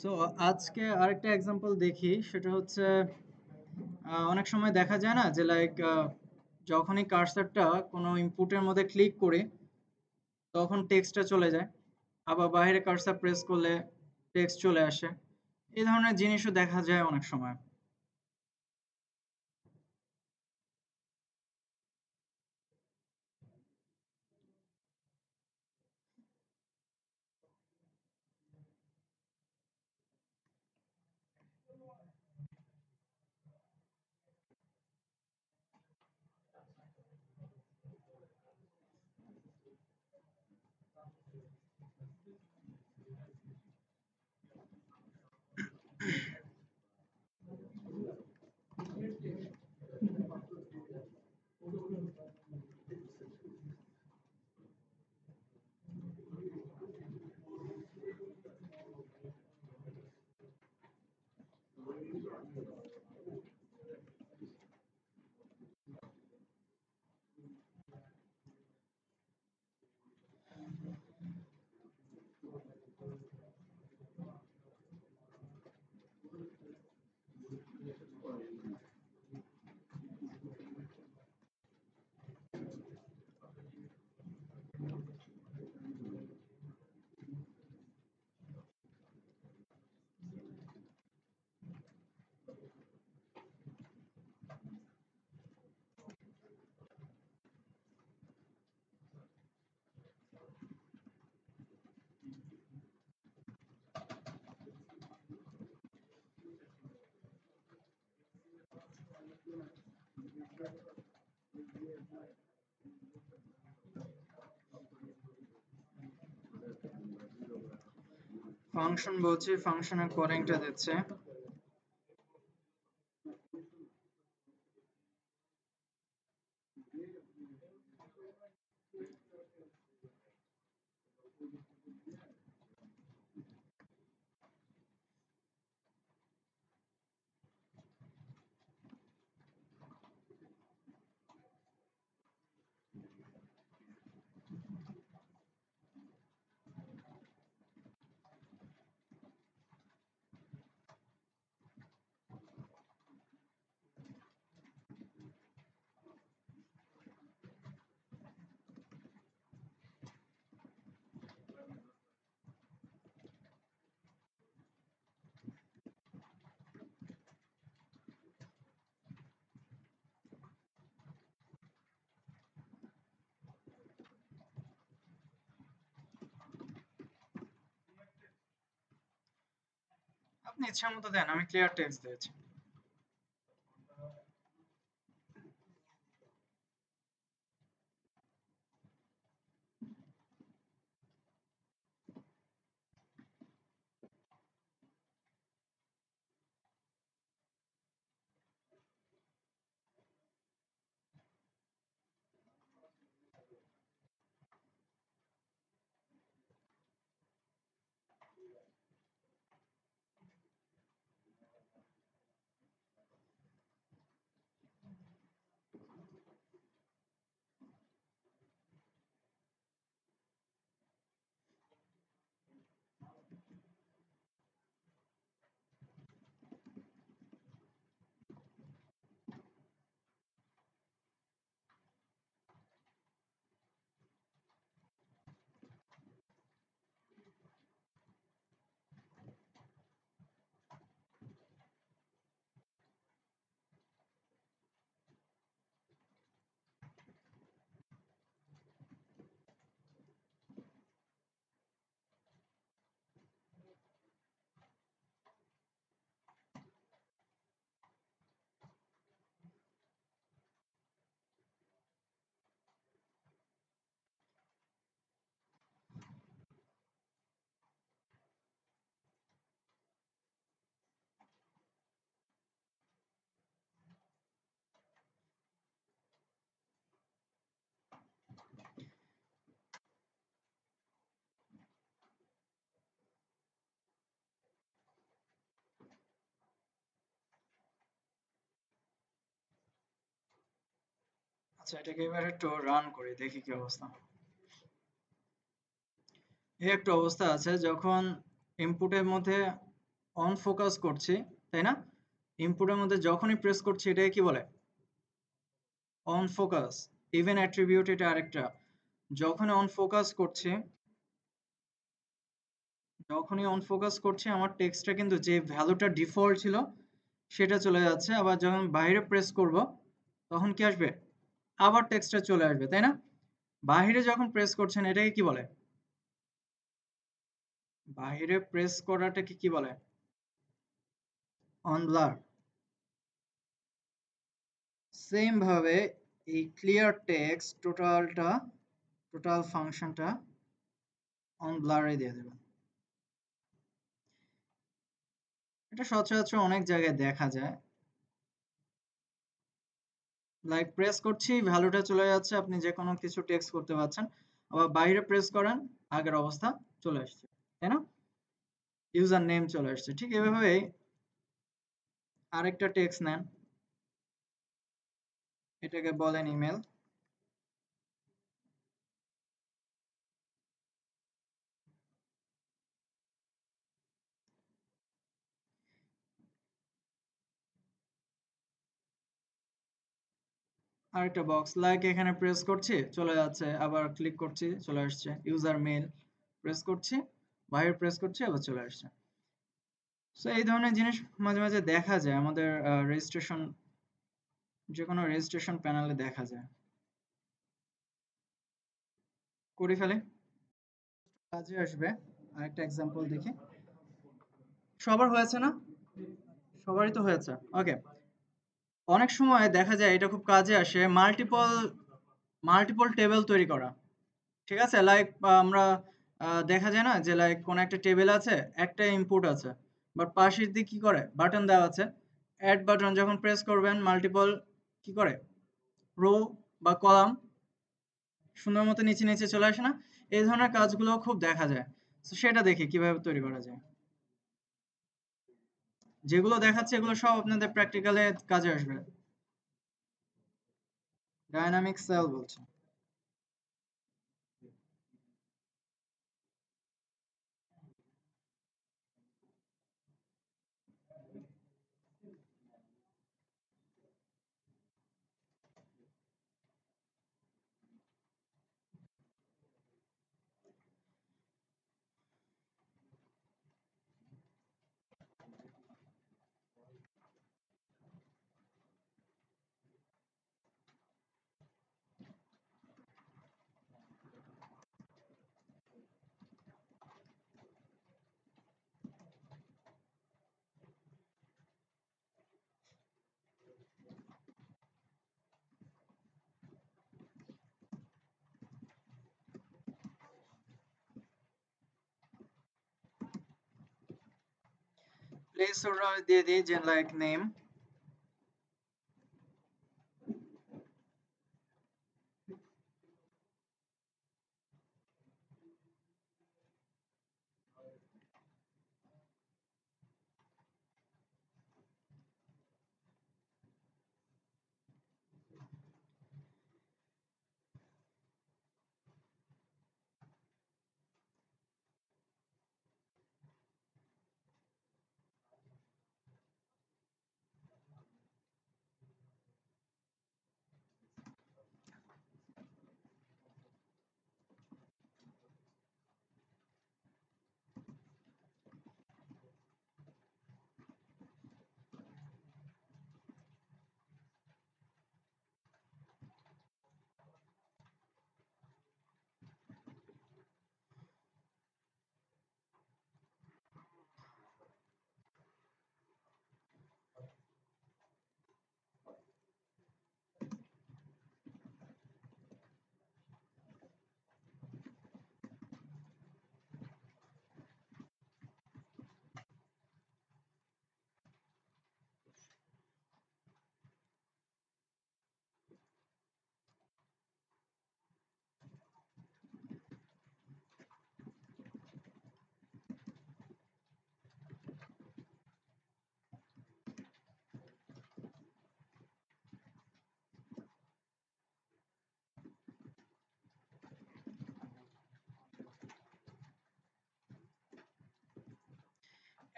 So আজকে আরেকটা example দেখি, সেটা হচ্ছে অনেক সময় দেখা যায় না যে লাইক যখনই কার্সারটা কোনো ইনপুটের মধ্যে ক্লিক করি তখন টেক্সটটা চলে যায়, আবার বাইরে কার্সার প্রেস করলে টেক্সট চলে আসে। এই ধরনের জিনিসও দেখা যায় অনেক সময়। ফাংশন বলছি, ফাংশনের কোডিংটা দিচ্ছে। আপনি ইচ্ছা মতো দেন, আমি ক্লিয়ার টেক্সট দিয়েছি। আচ্ছা, এটাকে এবার একটু রান করি, দেখি কি অবস্থা। এই একটা অবস্থা আছে, যখন ইনপুটের মধ্যে অন ফোকাস করছি, তাই না? ইনপুটের মধ্যে যখনই প্রেস করছি এটাকে কি বলে? On focus. ইভেন অ্যাট্রিবিউট এটা আরেকটা। যখনই অন ফোকাস করছি, যখনই অন ফোকাস করছি আমার টেক্সটটা কিন্তু যে ভ্যালুটা ডিফল্ট ছিল সেটা চলে যাচ্ছে। আবার যখন বাইরে প্রেস করব তখন কি আসবে? আবার টেক্সটটা চলে আসবে, তাই না? বাহিরে যখন প্রেস করছেন এটাকে কি বলে? বাহিরে প্রেস করাটাকে কি বলে? On blur. সেম ভাবে এই ক্লিয়ার টেক্সট টোটাল ফাংশনটা অন ব্লারে দিয়ে দেবেন। এটা সচরাচর অনেক জায়গায় দেখা যায়। লাইক প্রেস করছি ভ্যালুটা চলে যাচ্ছে, আপনি যে কোনো কিছু টেক্সট করতে পারছেন। আবার বাইরে প্রেস করেন আগের অবস্থা চলে আসছে, তাই না? ইউজার নেম চলে আসছে। ঠিক এভাবেই আরেকটা টেক্সট নেন, এটাকে বলেন ইমেল। আরেকটা বক্স লাইক এখানে প্রেস করছি চলে যাচ্ছে, আবার ক্লিক করছি চলে আসছে ইউজার মেল, প্রেস করছি বাইরে প্রেস করছি আবার চলে আসছে। সো এই ধরনের জিনিস মাঝে মাঝে দেখা যায় আমাদের রেজিস্ট্রেশন, যে কোনো রেজিস্ট্রেশন প্যানেলে দেখা যায়। করে ফেলে কাজে আসবে। আরেকটা এক্সাম্পল দেখি। সবার হয়েছে না? সবারই তো হয়েছে। ওকে। অনেক সময় দেখা যায় এটা খুব কাজে আসে মাল্টিপল মাল্টিপল টেবিল তৈরি করা। ঠিক আছে? লাইক আমরা দেখা যায় না যে লাইক কোন একটা টেবিল আছে, একটা ইনপুট আছে। বাট পাশের দিকে কি করে? বাটন দেওয়া আছে। এড বাটন যখন প্রেস করবেন মাল্টিপল কি করে? রো বা কলাম সুন্দর মতো নিচে নিচে চলে আসে না? এই ধরনের কাজগুলো খুব দেখা যায়। তো সেটা দেখি কিভাবে তৈরি করা যায়। যেগুলো দেখাচ্ছে এগুলো সব আপনাদের প্র্যাকটিক্যালে কাজে আসবে। ডায়নামিক সেল বলছে। প্লেস অর্ডার দিয়ে দিই যে লাইক নেম।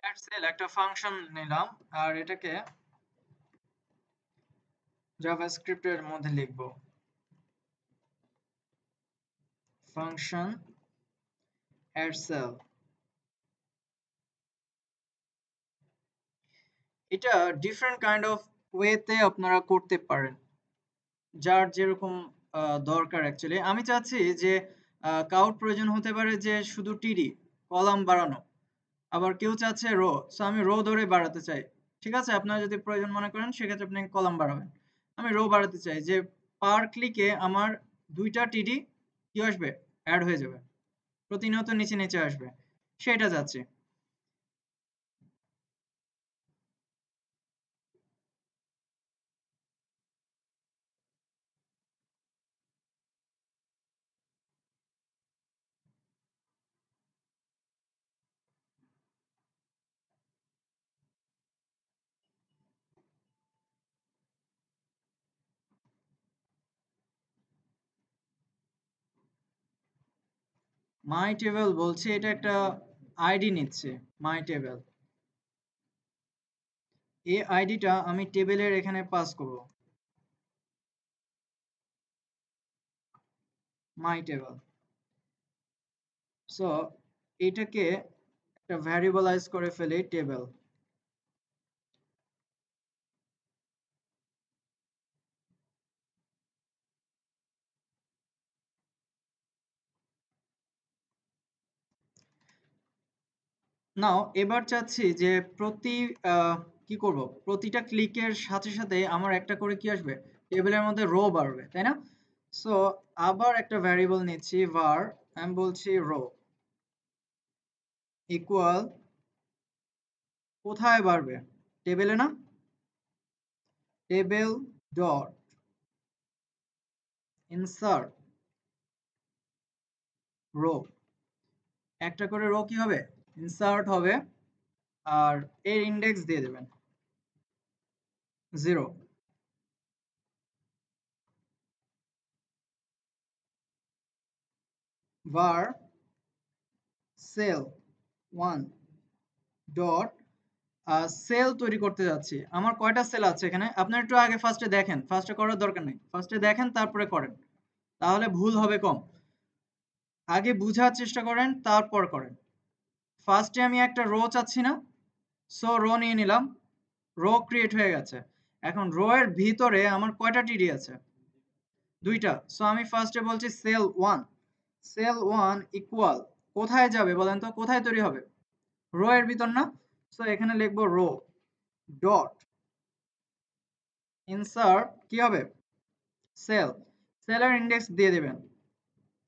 অ্যাড সেল একটা ফাংশন নিলাম আর এটাকে জাভাস্ক্রিপ্টের মধ্যে লিখব ফাংশন অ্যাড সেল। এটা ডিফারেন্ট কাইন্ড অফ ওয়েতে আপনারা করতে পারেন, যার যেরকম দরকার অ্যাকচুয়ালি। আমি চাচ্ছি যে কাউট প্রয়োজন হতে পারে যে শুধু টিডি কলাম বাড়ানো, আবার কেউ চাচ্ছে রো, সো আমি রো ধরে বাড়াতে চাই। ঠিক আছে, আপনারা যদি প্রয়োজন মনে করেন সেক্ষেত্রে আপনি কলাম বাড়াবেন। আমি রো বাড়াতে চাই যে পার ক্লিকে আমার 2টা টিডি কি আসবে, অ্যাড হয়ে যাবে, প্রতিনিয়ত নিচে নিচে আসবে, সেটা চাচ্ছি। মাই টেবিল বলছে এটা একটা আইডি নিচ্ছে, মাই টেবিল। এই আইডিটা আমি টেবিলের এখানে পাস করব, মাই টেবিল। সো এটাকে একটা ভ্যারিয়েবলাইজ করে ফেলি টেবিল। নাও এবার চাচ্ছি যে প্রতি কি করব, প্রতিটা ক্লিকের সাথে সাথে আমার একটা করে কি আসবে, টেবিলের মধ্যে রো বাড়বে, তাই না? সো আবার একটা ভ্যারিয়েবল নিচ্ছি var, আমি বলছি রো ইকুয়াল, কোথায় বাড়বে, টেবিলে না, টেবিল ডট ইনসার্ট রো। একটা করে রো কি হবে, ইনসার্ট হবে, আর এর ইন্ডেক্স দিয়ে দেবেন 0। var cell1 ডট সেল তৈরি করতে যাচ্ছি। আমার কয়টা সেল আছে এখানে, আপনার একটু আগে ফার্স্টে দেখেন, ফার্স্টে করার দরকার নেই, ফার্স্টে দেখেন তারপরে করেন, তাহলে ভুল হবে কম। আগে বুঝার চেষ্টা করেন তারপর করেন। ফার্স্টে আমি একটা রো চাচ্ছি না, সো রো নিয়ে নিলাম, রো ক্রিয়েট হয়ে গেছে। এখন রো এর ভিতরে আমার কয়টা টিডি আছে, 2টা। সো আমি ফার্স্টে বলছি সেল1, সেল1 ইকুয়াল, কোথায় যাবে বলেন তো, কোথায় তৈরি হবে, রো এর ভিতর না? সো এখানে লিখবো রো ডট ইনসার্ট কি হবে, সেল, সেলের ইন্ডেক্স দিয়ে দিবেন।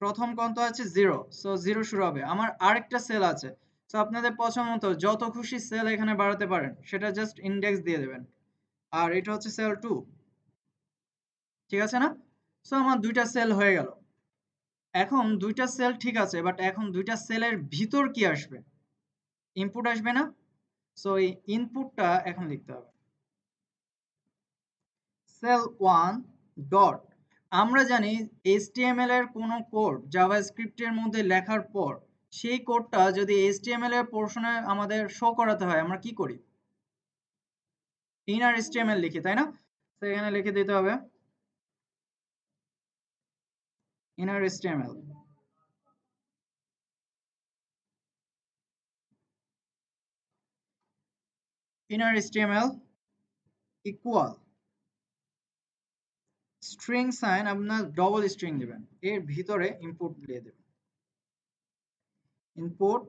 প্রথম কত আছে 0, সো 0 শুরু হবে। আমার আরেকটা সেল আছে, সো আপনাদের পছন্দ মতো যত খুশি সেল এখানে বাড়াতে পারেন, সেটা জাস্ট ইন্ডেক্স দিয়ে দেবেন। আর এটা হচ্ছে সেল 2, ঠিক আছে না? সো আমার 2টা সেল হয়ে গেল। এখন 2টা সেল ঠিক আছে, বাট এখন 2টা সেলের ভিতর কি আসবে, ইনপুট আসবে না? সো এই ইনপুটটা এখন লিখতে হবে সেল1 ডট, আমরা জানি HTML এর কোনো কোড জাভাস্ক্রিপ্টের মধ্যে লেখার পর সেই কোডটা যদি HTML এর পোর্শনে আমাদের শো করাতে হয়, আমরা কি করি, ইনার HTML লিখি, তাই না? তো এখানে লিখে দিতে হবে inner HTML। Inner HTML equal string sign, আপনার ডবল স্ট্রিং দিবেন, এর ভিতরে ইনপুট দিয়ে দেবেন, ইনপুট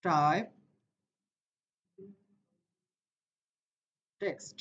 টাইপ টেক্সট।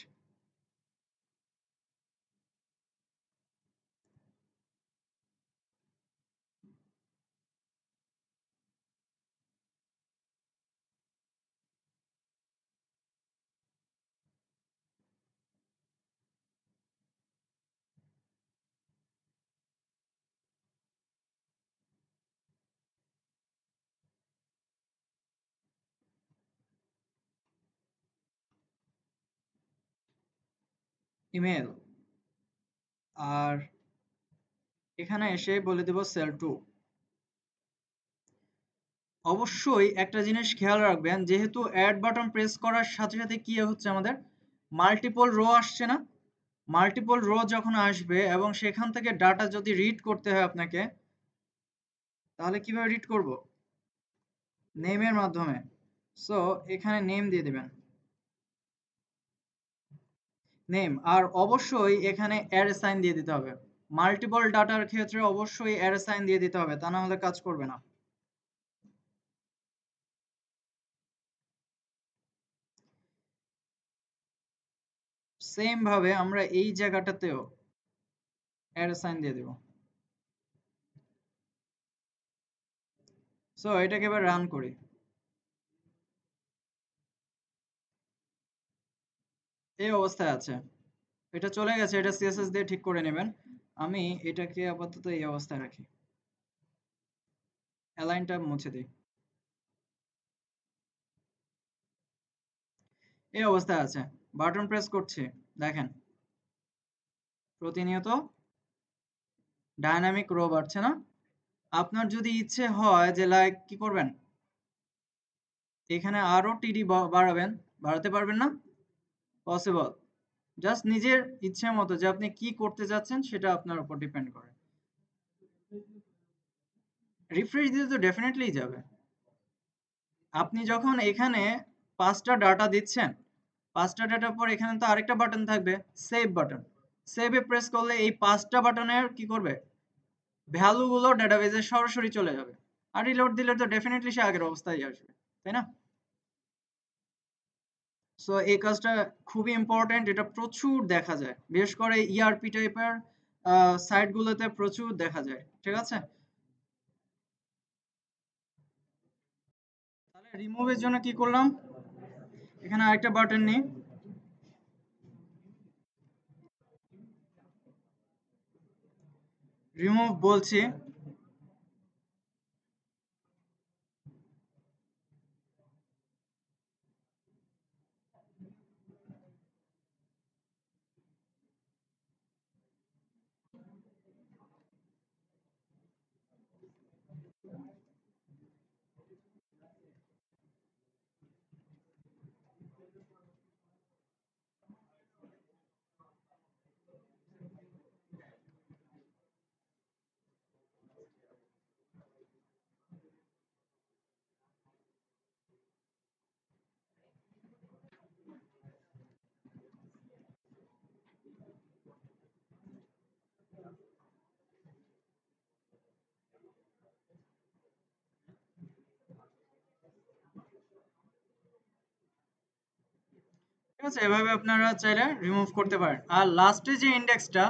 ইমেল, আর এখানে এসে বলে দেব সেল2। অবশ্যই একটা জিনিস খেয়াল রাখবেন, যেহেতু অ্যাড বাটন প্রেস করার সাথে সাথে কি হচ্ছে, আমাদের মাল্টিপল রো আসছে না? মাল্টিপল রো যখন আসবে এবং সেখান থেকে ডাটা যদি রিড করতে হয় আপনাকে, তাহলে কিভাবে রিড করব? নেমের মাধ্যমে। সো এখানে নেম দিয়ে দিবেন, নেম। আর অবশ্যই এখানে অ্যারে সাইন দিয়ে দিতে হবে। মাল্টিপল ডাটার ক্ষেত্রে অবশ্যই অ্যারে সাইন দিয়ে দিতে হবে, তা না হলে কাজ করবে না। সেম ভাবে আমরা এই জায়গাটাতেও অ্যারে সাইন দিয়ে দেব। সো এটাকে এবার রান করি। এই অবস্থায় আছে, এটা চলে গেছে, এটা সিএসএস দিয়ে ঠিক করে নেবেন। আমি এটাকে আপাতত এই অবস্থায় রাখি, অ্যালাইনটা মুছে দিই। এই অবস্থায় আছে, বাটন প্রেস করছি, দেখেন প্রতিনিয়ত ডায়নামিক রো বাড়ছে না? আপনার যদি ইচ্ছে হয় যে লাইক কি করবেন, এখানে আরো টিডি বাড়াবেন, বাড়াতে পারবেন না? পসিবল। জাস্ট নিজের ইচ্ছে মতো যে আপনি কি করতে যাচ্ছেন সেটা আপনার উপর ডিপেন্ড করে। রিফ্রেশ দিতে তো ডেফিনেটলি যাবে। আপনি যখন এখানে 5টা ডাটা দিচ্ছেন, 5টা ডাটার পর এখানে তো আরেকটা বাটন থাকবে, সেভ বাটন। সেভে প্রেস করলে এই 5টা বাটনের কি করবে, ভ্যালু গুলো ডেটাবেজে সরাসরি চলে যাবে। আর রিলোড দিলে তো ডেফিনেটলি সে আগের অবস্থায় আসবে, তাই না? সো এই কাজটা খুবই ইম্পর্টেন্ট, এটা প্রচুর দেখা যায়, বিশেষ করে ইআরপি টাইপের সাইটগুলোতে প্রচুর দেখা যায়। ঠিক আছে, তাহলে রিমুভের জন্য কি করলাম, এখানে আরেকটা বাটন নিই, রিমুভ বলছি। ঠিক আছে, এভাবে আপনারা চাইলে রিমুভ করতে পারেন। আর লাস্টে যে ইন্ডেক্সটা,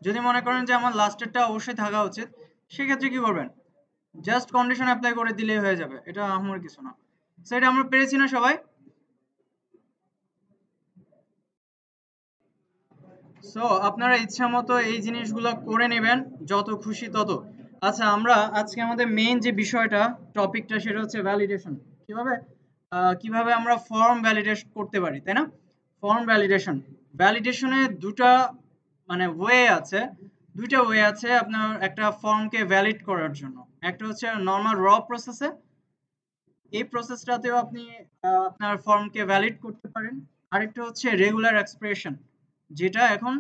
যদি মনে করেন যে আমার লাস্টেরটা অবশ্যই থাকা উচিত, সেক্ষেত্রে কি করবেন, জাস্ট কন্ডিশন অ্যাপ্লাই করে দিলেই হয়ে যাবে, এটা আমার কিছু না। সেটা আমরা পেরেছি না সবাই? সো আপনারা ইচ্ছা মতো এই জিনিসগুলো করে নেবেন, যত খুশি তত। আচ্ছা, আমরা আজকে আমাদের মেইন যে বিষয়টা, টপিকটা, সেটা হচ্ছে ভ্যালিডেশন। কিভাবে কিভাবে আমরা ফর্ম ভ্যালিডেট করতে পারি, তাই না? ফর্ম ভ্যালিডেশন, ভ্যালিডেশনের দুটা মানে ওয়ে আছে, দুইটা ওয়ে আছে আপনার একটা ফর্মকে ভ্যালিড করার জন্য। একটা হচ্ছে নর্মাল র প্রসেসে, এই প্রসেসটাতেও আপনি আপনার ফর্মকে ভ্যালিড করতে পারেন। আরেকটা হচ্ছে রেগুলার এক্সপ্রেশন, যেটা এখন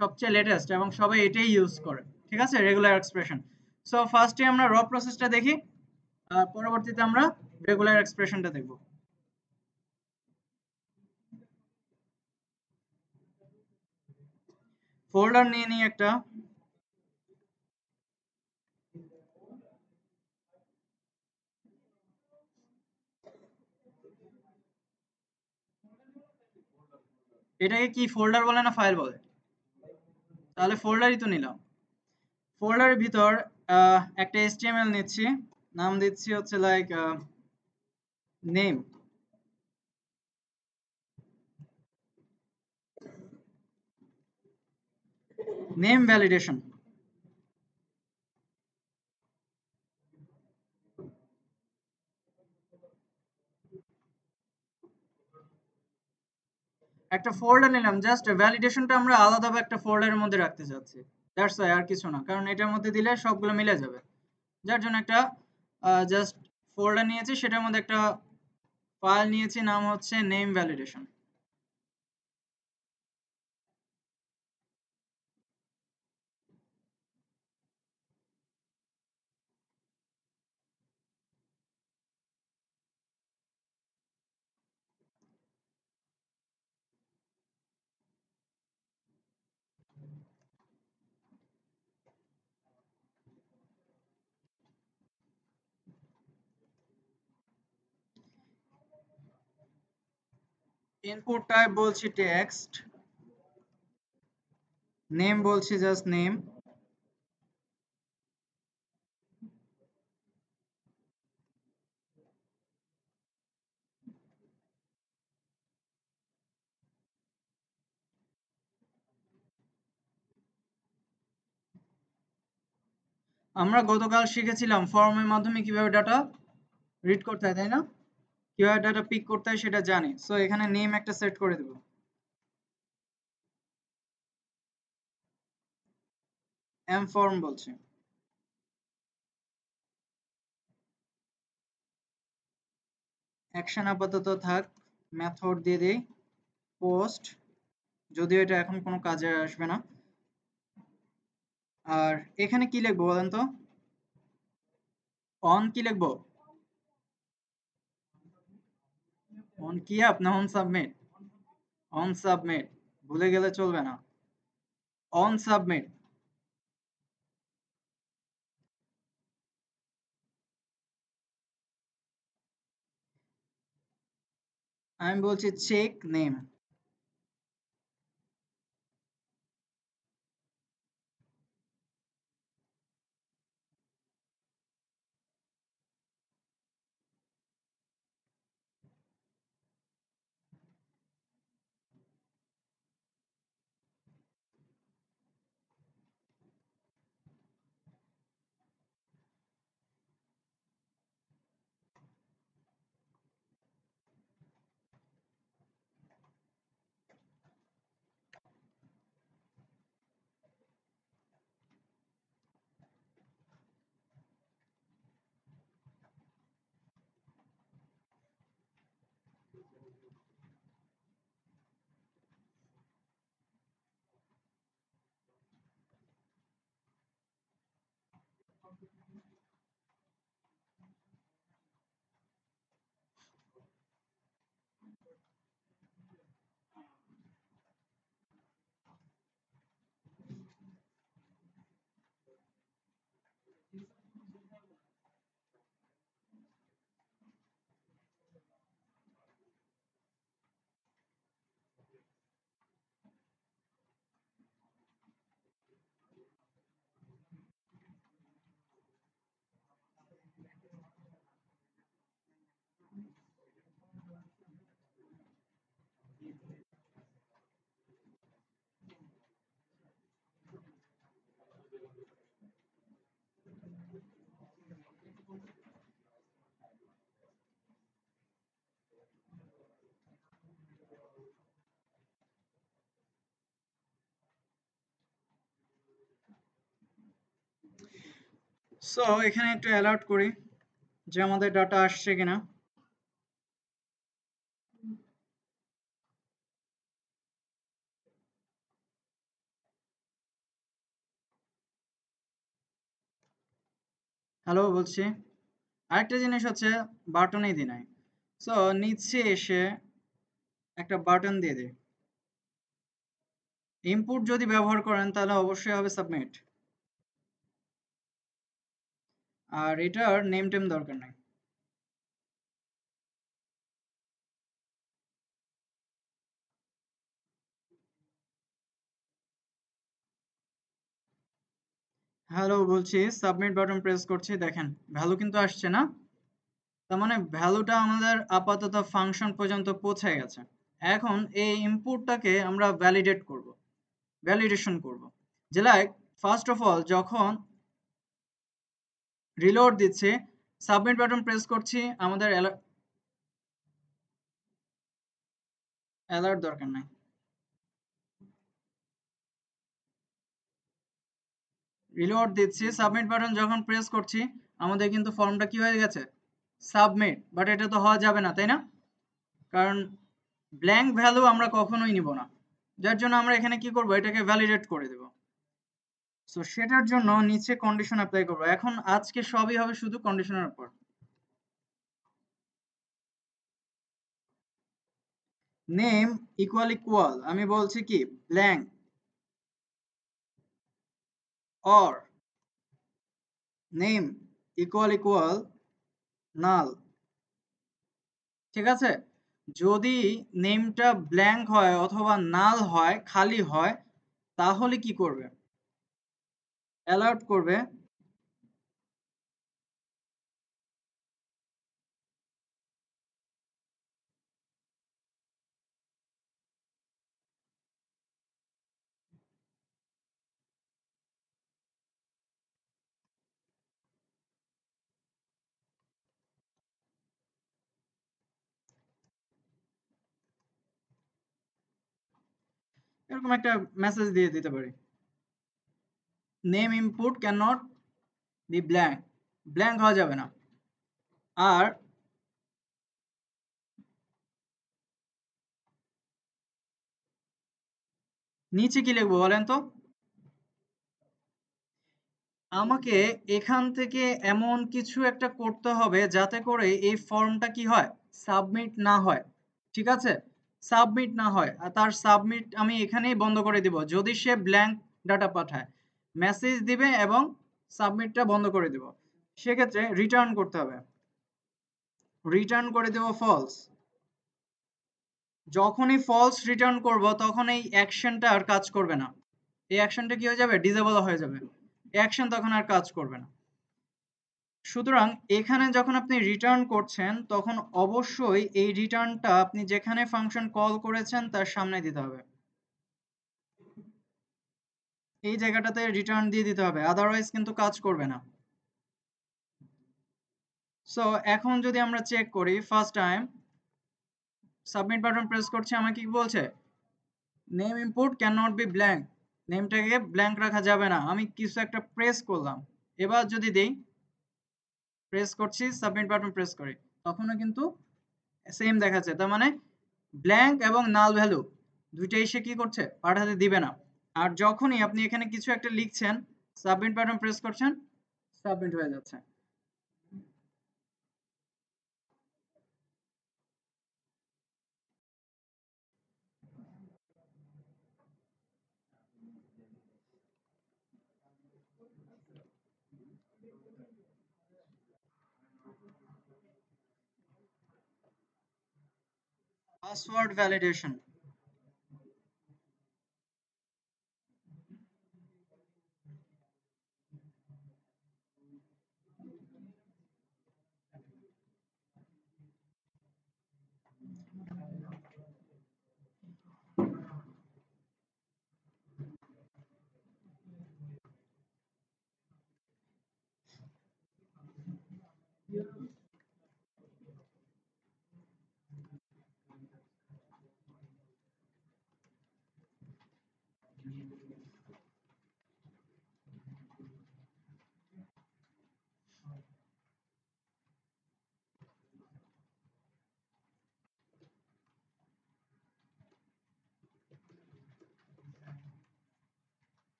সবচেয়ে লেটেস্ট এবং সবাই এটাই ইউজ করে। ঠিক আছে, রেগুলার এক্সপ্রেশন। সো ফার্স্টে আমরা র প্রসেসটা দেখি, পরবর্তীতে আমরা রেগুলার এক্সপ্রেশনটা দেখব। ফোল্ডার নিয়ে নিই একটা, এটাকে কি ফোল্ডার বলে না ফাইল বলে? তাহলে ফোল্ডারই তো নিলাম। ফোল্ডারের ভিতর একটা HTML নিচ্ছি, নাম দিচ্ছি হচ্ছে লাইক নেম। Name validation. একটা ফোল্ডার নিলাম, জাস্ট ভ্যালিডেশনটা আমরা আলাদাভাবে একটা ফোল্ডারের মধ্যে রাখতে চাচ্ছি, দ্যাটস ওয়াই, আর কিছু না, কারণ এটার মধ্যে দিলে সবগুলো মিলে যাবে। যার জন্য একটা জাস্ট ফোল্ডার নিয়েছি, সেটার মধ্যে একটা ফাইল নিয়েছি, নাম হচ্ছে নেম ভ্যালিডেশন। ইনপুট টাইপ বলছি টেক্সট, নেম বলছি জাস্ট নেম। আমরা গতকাল শিখেছিলাম ফর্মের মাধ্যমে কিভাবে ডাটা রিড করতে হয়, তাই না? কিভাবে ডাটা পিক করতে হয় সেটা জানি। সো এখানে নেম একটা সেট করে দেব, এম ফর্ম বলছি। অ্যাকশন আপাতত থাক, মেথড দিয়ে দেই পোস্ট, যদিও এটা এখন কোনো কাজে আসবে না। আর এখানে কি লিখবো বলেন তো? অন কি লিখবো? অন কি আপ না অন সাবমিট? অন সাবমিট, ভুলে গেলে চলবে না। On submit. আমি বলছি চেক নেম। সো এখানে একটু অ্যালার্ট করি যে আমাদের ডাটা আসছে কিনা। হ্যালো বলছি। আরেকটা জিনিস হচ্ছে বাটনই দিই নাই। সো নিচে এসে একটা বাটন দিয়ে দিই। ইনপুট যদি ব্যবহার করেন তাহলে অবশ্যই হবে সাবমিট। আর এটার নেম টেম দরকার নাই। হ্যালো বলছি, সাবমিট বাটন প্রেস করছি, দেখেন ভ্যালু কিন্তু আসছে না? তার মানে ভ্যালুটা আমাদের আপাতত ফাংশন পর্যন্ত পৌঁছে গেছে। এখন এই ইনপুটটাকে আমরা ভ্যালিডেট করব, ভ্যালিডেশন করব। যে লাইক ফার্স্ট অফ অল যখন রিলোড দিচ্ছে, সাবমিট বাটন প্রেস করছি, আমাদের অ্যালার্ট দরকার নাই। রিলোড দিচ্ছি, সাবমিট বাটন যখন প্রেস করছি, আমাদের কিন্তু ফর্মটা কি হয়ে গেছে? সাবমিট, বাট এটা তো হওয়া যাবে না, তাই না? কারণ ব্ল্যাঙ্ক ভ্যালু আমরা কখনোই নিব না, যার জন্য আমরা এখানে কি করব, এটাকে ভ্যালিডেট করে দেব। সো সেটার জন্য নিচে কন্ডিশন অ্যাপ্লাই করব। এখন আজকে সবই হবে শুধু কন্ডিশনের উপর। নেম ইকুয়াল ইকুয়াল আমি বলছি কি blank or name equal equal null. ঠিক আছে, যদি নেমটা ব্ল্যাঙ্ক হয় অথবা নাল হয়, খালি হয়, তাহলে কি করবে, অ্যালার্ট করবে এরকম একটা মেসেজ দিয়ে দিতে পারি, name input can not be blank, blank হওয়া যাবে না। আর নিচে কি লিখবো বলেন তো? আমাকে এখান থেকে এমন কিছু একটা করতে হবে যাতে করে এই ফর্মটা কি হয়, সাবমিট না হয়। ঠিক আছে, সাবমিট না হয়, আর তার সাবমিট আমি এখানেই বন্ধ করে দিব যদি সে ব্ল্যাঙ্ক ডাটা পাঠায়, মেসেজ দিবে এবং সাবমিটটা বন্ধ করে দিব। সেক্ষেত্রে রিটার্ন করতে হবে, রিটার্ন করে দেব ফলস। যখনই ফলস রিটার্ন করব তখন এই অ্যাকশনটা আর কাজ করবে না, এই অ্যাকশনটা কি হয়ে যাবে, ডিসেবল হয়ে যাবে, অ্যাকশন তখন আর কাজ করবে না। সুতরাং এখানে যখন আপনি রিটার্ন করছেন তখন অবশ্যই এই রিটার্নটা আপনি যেখানে ফাংশন কল করেছেন তার সামনে দিতে হবে, এই জায়গাটাতে রিটার্ন দিয়ে দিতে হবে, আদারওয়াইজ কিন্তু কাজ করবে না। সো এখন যদি আমরা চেক করি, first time submit button press করছি, আমাকে কি বলছে, name input can not be blank, নেমটাকে ব্ল্যাঙ্ক রাখা যাবে না, আমি কিছু একটা প্রেস করলাম। এবার যদি দেই, প্রেস করছি, সাবমিট বাটন প্রেস করি, তখনও কিন্তু সেম দেখাচ্ছে, তার মানে ব্ল্যাঙ্ক এবং নাল ভ্যালু দুইটাই সে কি করছে, পাঠাতে দিবে না। আর যখনই আপনি এখানে কিছু একটা লিখছেন, সাবমিট বাটন প্রেস করছেন, সাবমিট হয়ে যাচ্ছে। পাসওয়ার্ড ভ্যালিডেশন,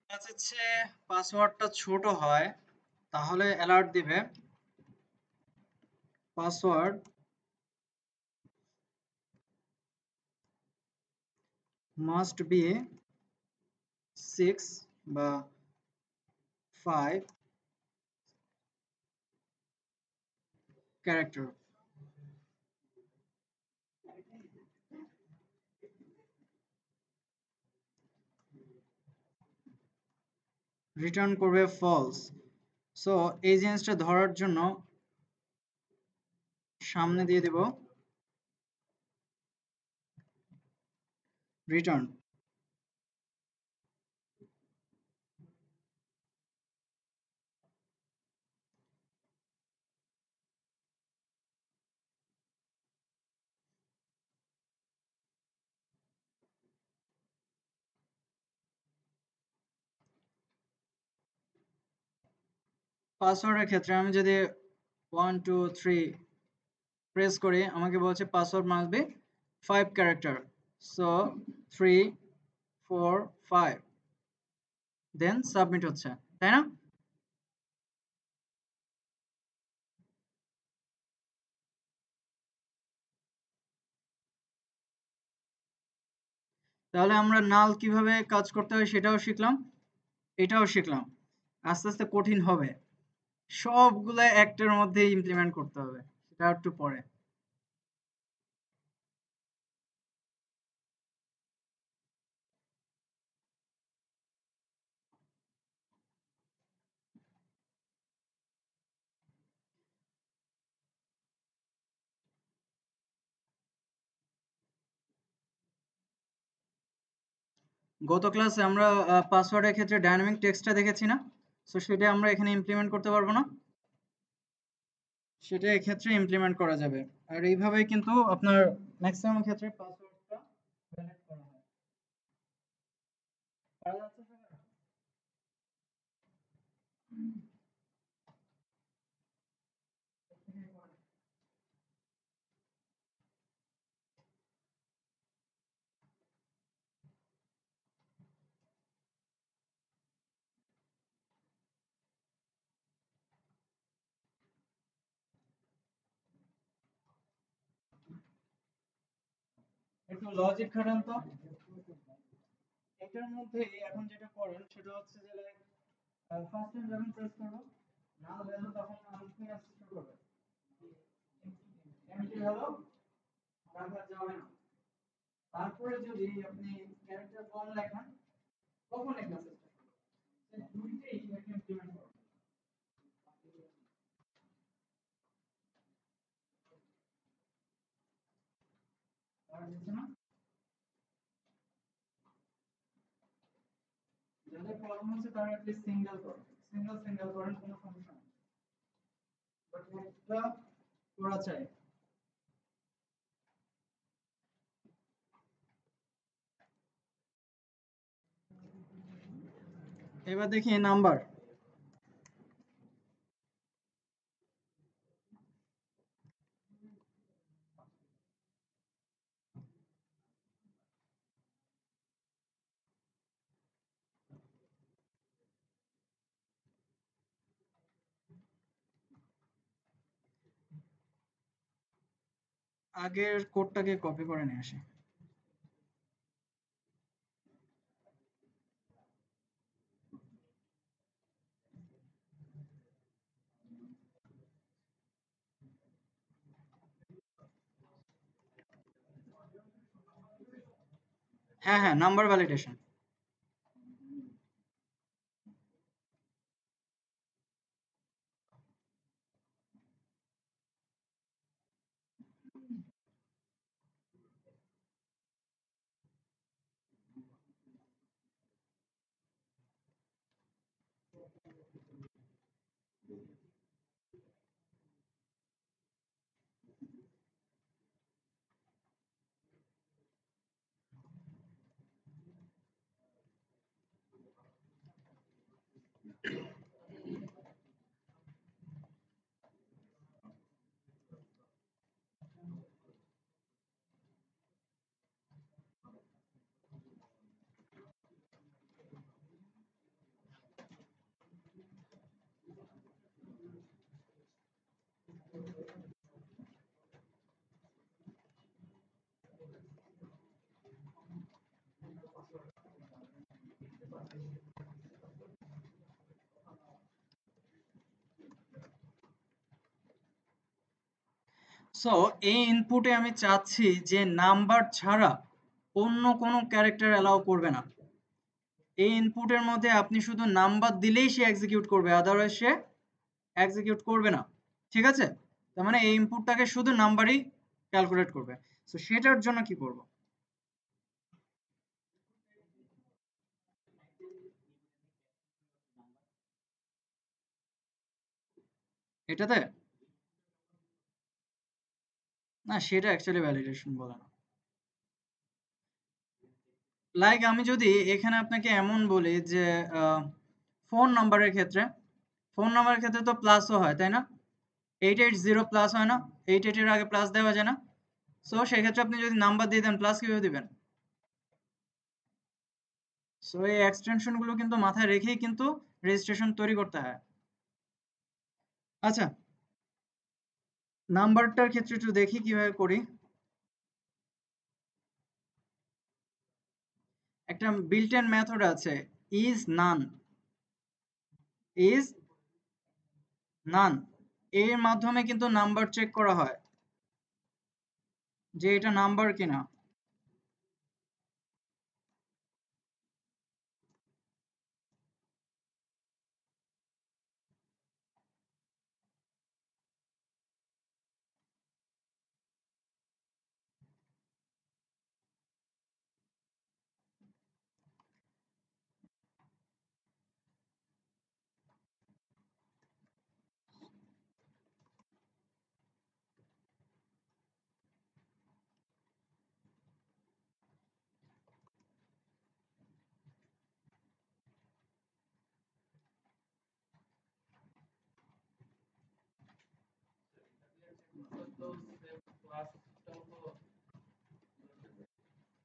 পাঁচের চেয়ে পাসওয়ার্ডটা ছোট হয় তাহলে অ্যালার্ট দিবে পাসওয়ার্ড মাস্ট বি 6 বা 5 ক্যারেক্টার। রিটার্ন করবে ফলস। সো এই জিনিসটা ধরার জন্য সামনে দিয়ে দেব রিটার্ন। পাসওয়ার্ডের ক্ষেত্রে আমি যদি 1 2 3 প্রেস করি আমাকে বলছে password must be 5 character. So 3 4 5 then submit হচ্ছে, তাই না? তাহলে আমরা নাল কিভাবে কাজ করতে হয় সেটাও শিখলাম, এটাও শিখলাম। আস্তে আস্তে কঠিন হবে, সবগুলো একটার মধ্যে ইমপ্লিমেন্ট করতে হবে, সেটা একটু পরে। গত ক্লাসে আমরা পাসওয়ার্ডের ক্ষেত্রে ডাইনামিক টেক্সটটা দেখেছি না? সো সেটা আমরা এখানে ইমপ্লিমেন্ট করতে পারবো না? সেটা এক্ষেত্রে ইমপ্লিমেন্ট করা যাবে। আর এইভাবেই কিন্তু আপনার ম্যাক্সিমাম ক্ষেত্রে পাসওয়ার্ডটা ভ্যালিড করা হয়। পারা যাচ্ছে সবার? একটু লজিক খাটান তো। এটার মধ্যে এখন যেটা করেন সেটা হচ্ছে যে ফার্স্ট টাইম যখন প্রেস করব নাল ভ্যালু তখন আনস্ক্রিন আসতে শুরু করবে, এমটি ভ্যালু রাখা যাবে না। তারপরে যদি আপনি ক্যারেক্টার কম লেখেন তখন লেখা চেষ্টা করবেন, দুইটাই ইমপ্লিমেন্ট করবেন। আর হচ্ছে না, যাদের প্রবলেম হচ্ছে তারা অ্যাটলিস্ট সিঙ্গেল করেন, সিঙ্গেল করেন, কোনো সমস্যা নেই, বাট একটা করা চাই। এবার দেখি নাম্বার। আগের কোডটাকে কপি করে নিয়ে আসি। হ্যাঁ হ্যাঁ, নাম্বার ভ্যালিডেশন। সো এই ইনপুটে আমি চাচ্ছি যে নাম্বার ছাড়া অন্য কোনো ক্যারেক্টার অ্যালাউ করবে না। এই ইনপুটের মধ্যে আপনি শুধু নাম্বার দিলেই সে এক্সিকিউট করবে, আদারওয়াইজ সে এক্সিকিউট করবে না। ঠিক আছে? তার মানে এই ইনপুটটাকে শুধু নাম্বারই ক্যালকুলেট করবে। সো সেটার জন্য কি করব? এটাতে না, সেটা অ্যাকচুয়ালি ভ্যালিডেশন বলে না। লাইক আমি যদি এখানে আপনাকে এমন বলি যে ফোন নাম্বারের ক্ষেত্রে, ফোন নাম্বারের ক্ষেত্রে তো প্লাসও হয়, তাই না? 880 প্লাস হয় না? 88 এর আগে প্লাস দেওয়া যায় না? সো সেক্ষেত্রে আপনি যদি নাম্বার দিয়ে দেন, প্লাস কিভাবে দিবেন? সো এই এক্সটেনশন গুলো কিন্তু মাথায় রেখেই কিন্তু রেজিস্ট্রেশন তৈরি করতে হয়। আচ্ছা, নাম্বারটার ক্ষেত্রে একটু দেখি কিভাবে করি। একটা বিল্ট ইন মেথড আছে, ইজ নান, ইজ নান, এর মাধ্যমে কিন্তু নাম্বার চেক করা হয় যে এটা নাম্বার কিনা।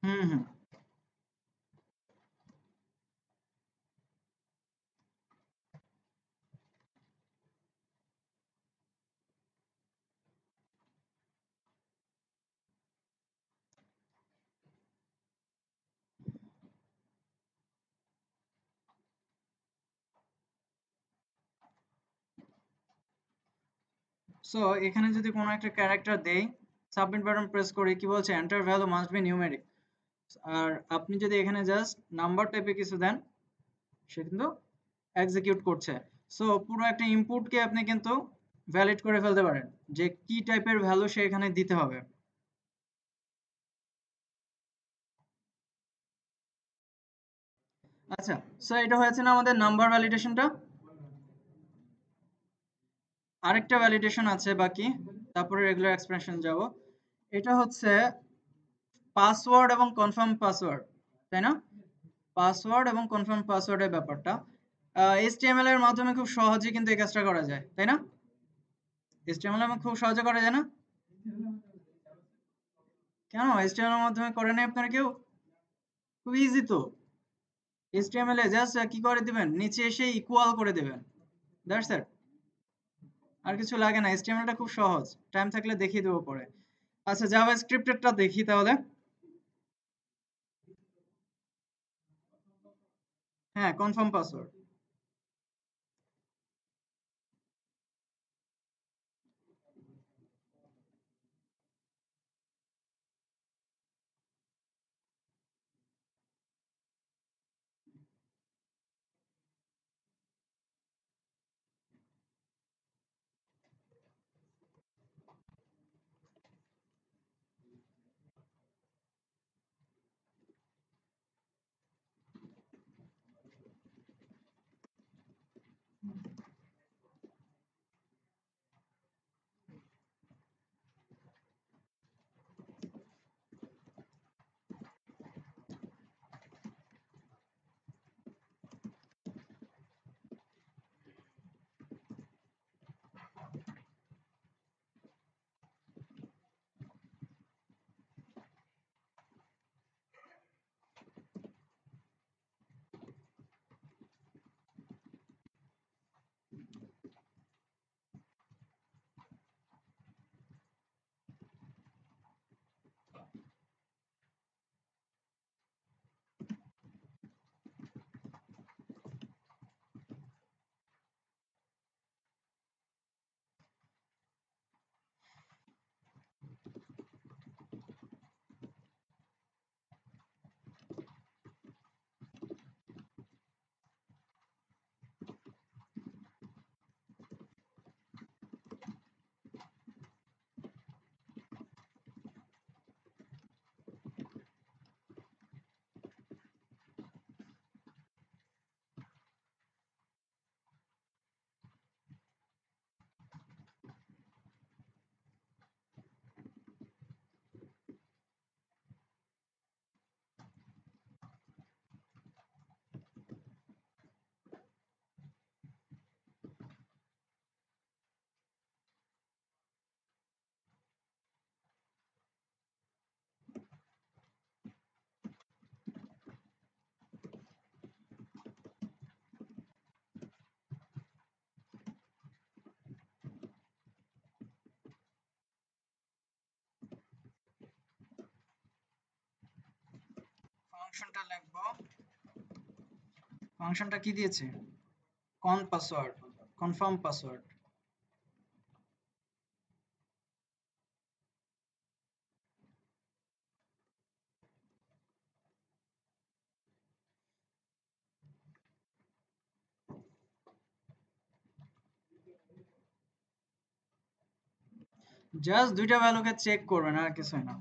হুম হুম। সো এখানে যদি কোনো একটা ক্যারেক্টার দেই, সাবমিট বাটন প্রেস করি, কি বলছে? Enter value must be numeric. আর আপনি যদি এখানে জাস্ট নাম্বার টাইপে কিছু দেন, সে কিন্তু এক্সিকিউট করছে। সো পুরো একটা ইনপুটকে আপনি কিন্তু ভ্যালিড করে ফেলতে পারেন যে কি টাইপের ভ্যালু সে এখানে দিতে হবে। আচ্ছা, সো এটা হয়েছে না আমাদের নাম্বার ভ্যালিডেশনটা। আরেকটা ভ্যালিডেশন আছে বাকি, তারপরে রেগুলার এক্সপ্রেশন যাব। এটা হচ্ছে পাসওয়ার্ড এবং কনফার্ম পাসওয়ার্ড, তাই না? পাসওয়ার্ড এবং কনফার্ম পাসওয়ার্ডের ব্যাপারটা এইচটিএমএল এর মাধ্যমে খুব সহজেই কিন্তু এই কাজটা করা যায়, তাই না? এইচটিএমএল এর খুব সহজে করা যায় না? কেন এইচটিএমএল এর মাধ্যমে করে নাই আপনারা কেউ? খুব ইজি তো। এইচটিএমএল এ জাস্ট কি করে দিবেন, নিচে এসে ইকুয়াল করে দিবেন, দ্যাটস ইট। আর কিছু লাগে না, এইচটিএমএল টা খুব সহজ, টাইম থাকলে দেখিয়ে দেবো পরে। আচ্ছা, জাভাস্ক্রিপ্টেরটা দেখি তাহলে। হ্যাঁ, কনফার্ম পাসওয়ার্ড। ফাংশনটা লিখবো, ফাংশনটা কি দিয়েছে, কন পাসওয়ার্ড, কনফার্ম পাসওয়ার্ড। জাস্ট দুইটা ভ্যালুকে চেক করবেন, আর কিছুই না।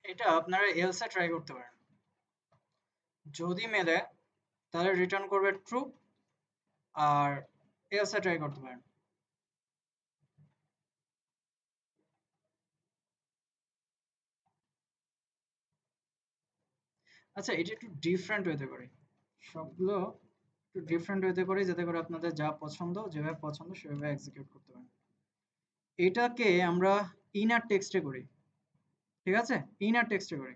এটা আপনারা এলসে ট্রাই করতে পারেন, যদি মেলে তাহলে রিটার্ন করবে ট্রু, আর এলসে ট্রাই করতে পারেন। আচ্ছা, এটা একটু ডিফারেন্ট ওয়েতে করি, সবগুলো একটু ডিফারেন্ট ওয়েতে করি, যাতে করে আপনাদের যা পছন্দ, যেভাবে পছন্দ সেভাবে এক্সিকিউট করতে পারেন। এটাকে আমরা ইনার টেক্সটে করি, ঠিক আছে, ইনার টেক্সটে করি।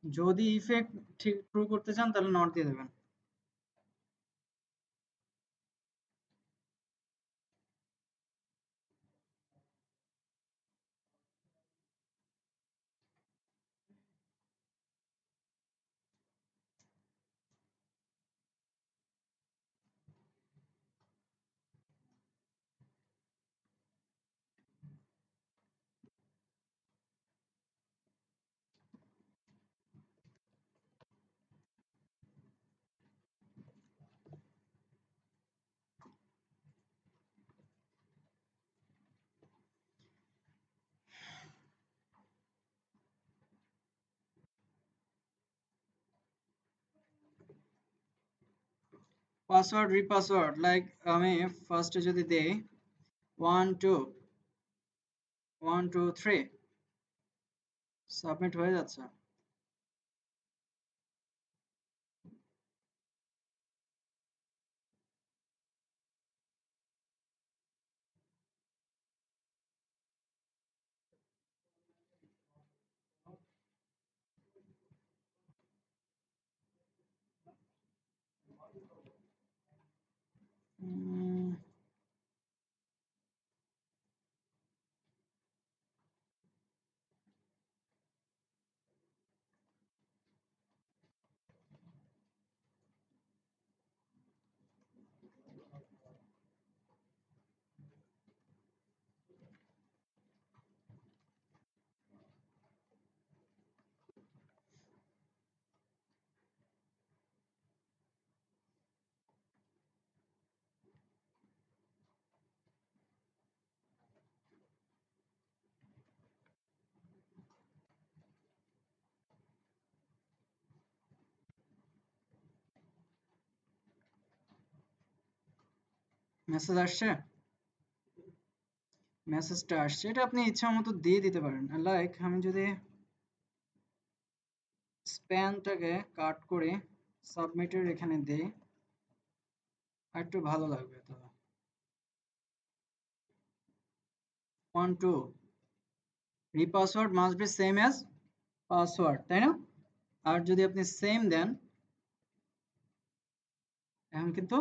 যদি ইফেক্ট ঠিক ট্রু করতে চান তাহলে নট দিয়ে দেবেন। পাসওয়ার্ড রিপাসওয়ার্ড, লাইক আমি ফার্স্টে যদি দেই 1 2 1 2 3, সাবমিট হয়ে যাচ্ছে। উম, মেসেজ আসছে, মেসেজটা আসছে, এটা আপনি ইচ্ছা মতো দিয়ে দিতে পারেন। লাইক আমি যদি স্প্যানটাকে কাট করে সাবমিটের এখানে দেই, আর একটু ভালো লাগবে। তো 1 2 re-password must be same as password, তাই না? আর যদি আপনি সেম দেন, এখন কিন্তু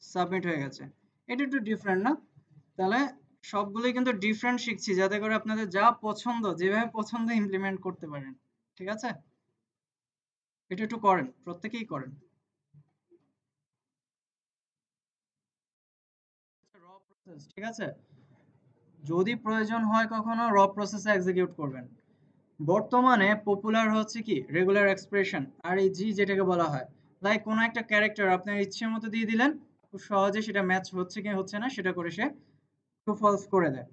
সাবমিট হয়ে গেছে। এটা একটু ডিফারেন্ট না? তাহলে সবগুলোই কিন্তু ডিফারেন্ট শিখছি, যাতে করে আপনাদের যা পছন্দ, যেভাবে পছন্দ ইমপ্লিমেন্ট করতে পারেন। ঠিক আছে, এটা একটু করেন, প্রত্যেকেই করেন। র প্রসেস, ঠিক আছে, যদি প্রয়োজন হয় কখনো র প্রসেসে এক্সিকিউট করবেন। বর্তমানে পপুলার হচ্ছে কি রেগুলার এক্সপ্রেশন আর এই জি যেটাকে বলা হয়। লাইক কোনো একটা ক্যারেক্টার আপনার ইচ্ছে মতো দিয়ে দিলেন, খুব সহজে সেটা ম্যাচ হচ্ছে কি হচ্ছে না সেটা করে সে ট্রু ফলস করে দেয়।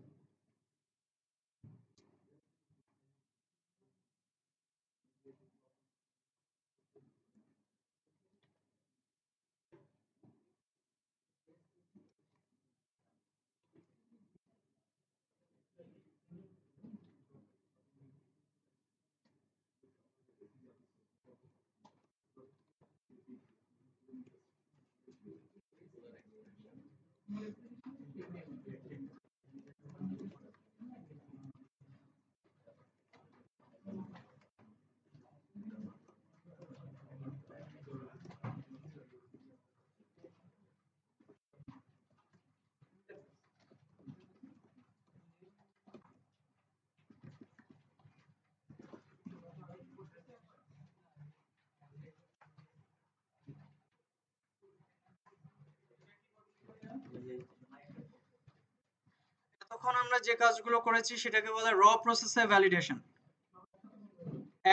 এতক্ষণ আমরা যে কাজগুলো করেছি সেটাকে বলে র প্রসেসে ভ্যালিডেশন।